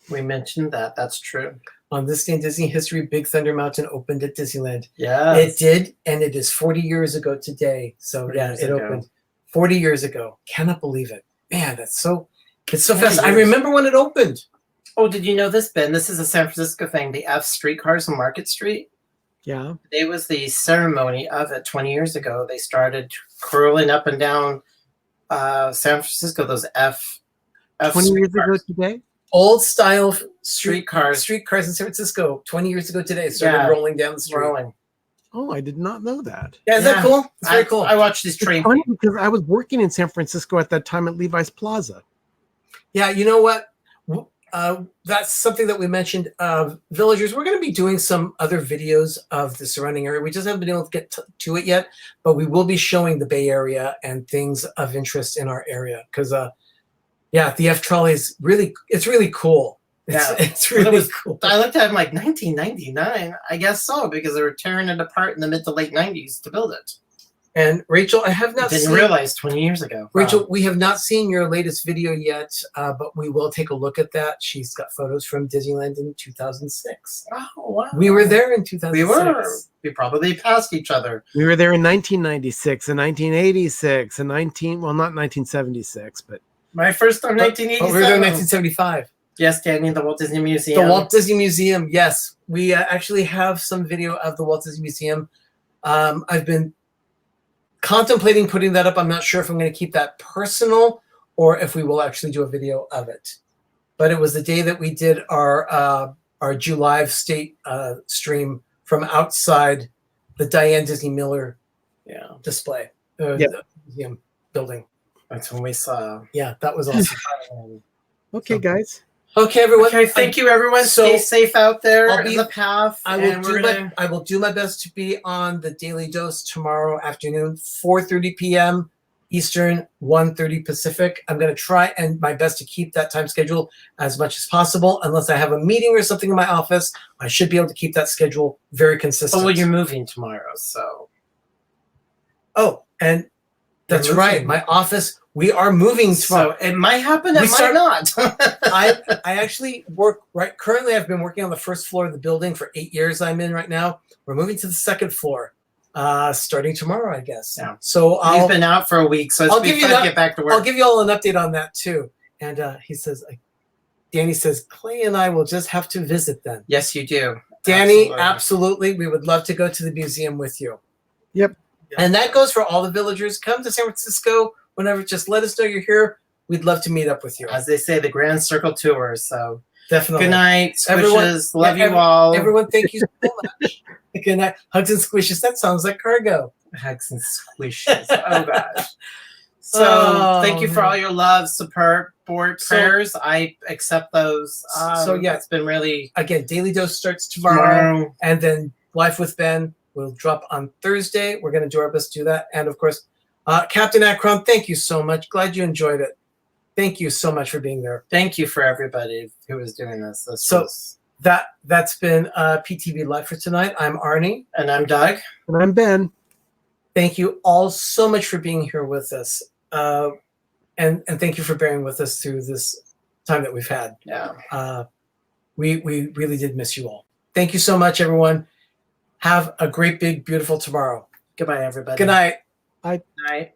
We mentioned that. That's true. On this day in Disney history, Big Thunder Mountain opened at Disneyland. Yeah. It did, and it is 40 years ago today. So yeah, it opened 40 years ago. Cannot believe it. Man, it's so fast. I remember when it opened. Oh, did you know this, Ben? This is a San Francisco thing. The F streetcars on Market Street. Yeah. It was the ceremony of it 20 years ago. They started curling up and down San Francisco, those F 20 years ago today? Old style Streetcars in San Francisco 20 years ago today started rolling down the street. Rolling. Oh, I did not know that. Yeah, is that cool? It's very cool. I watched this train. It's funny because I was working in San Francisco at that time at Levi's Plaza. Yeah, you know what? That's something that we mentioned. Villagers, we're going to be doing some other videos of the surrounding area. We just haven't been able to get to it yet, but we will be showing the Bay Area and things of interest in our area because, yeah, the F trolley is really cool. It's really cool. I looked at it like 1999. I guess so because they were tearing it apart in the mid to late 90s to build it. And Rachel, I have not Didn't realize 20 years ago. Rachel, we have not seen your latest video yet, but we will take a look at that. She's got photos from Disneyland in 2006. Oh, wow. We were there in 2006. We were. We probably passed each other. We were there in 1996 and 1986 and not 1976, but My first time, 1987. We were there in 1975. Yes, Danny, the Walt Disney Museum. The Walt Disney Museum, yes. We actually have some video of the Walt Disney Museum. I've been contemplating putting that up. I'm not sure if I'm going to keep that personal or if we will actually do a video of it. But it was the day that we did our July State stream from outside the Diane Disney Miller display, the museum building. That's when we saw. Yeah, that was awesome. okay, guys. Okay, everyone. Okay, thank you, everyone. Stay safe out there in the path. I will do my best to be on the Daily Dose tomorrow afternoon, 4:30 p.m. Eastern, 1:30 Pacific. I'm going to try and my best to keep that time schedule as much as possible. Unless I have a meeting or something in my office, I should be able to keep that schedule very consistent. Oh, well, you're moving tomorrow, so. Oh, and that's right. My office. We are moving tomorrow. So it might happen, it might not. I actually work right. Currently, I've been working on the first floor of the building for 8 years. I'm in right now. We're moving to the second floor, starting tomorrow, I guess. Yeah. So he's been out for a week, so it's fun to get back to work. I'll give you all an update on that too. And he says, Danny says, Clay and I will just have to visit then. Yes, you do. Danny, absolutely. We would love to go to the museum with you. Yep. And that goes for all the villagers. Come to San Francisco. Whenever, just let us know you're here. We'd love to meet up with you. As they say, the Grand Circle Tour. So definitely. Good night, squishes. Love you all. Everyone, thank you so much. Good night. Hugs and squishes. That sounds like cargo. Hugs and squishes. Oh gosh. So thank you for all your love, support, prayers. I accept those. So yeah, it's been really Daily Dose starts tomorrow, and then Life with Ben will drop on Thursday. We're going to do our best to do that, and of course. Captain Akron, thank you so much. Glad you enjoyed it. Thank you so much for being there. Thank you for everybody who was doing this. That's been PTV Live for tonight. I'm Arnie. And I'm Doug. And I'm Ben. Thank you all so much for being here with us. And thank you for bearing with us through this time that we've had. Yeah. We really did miss you all. Thank you so much, everyone. Have a great, big, beautiful tomorrow. Goodbye, everybody. Good night. Bye. Night.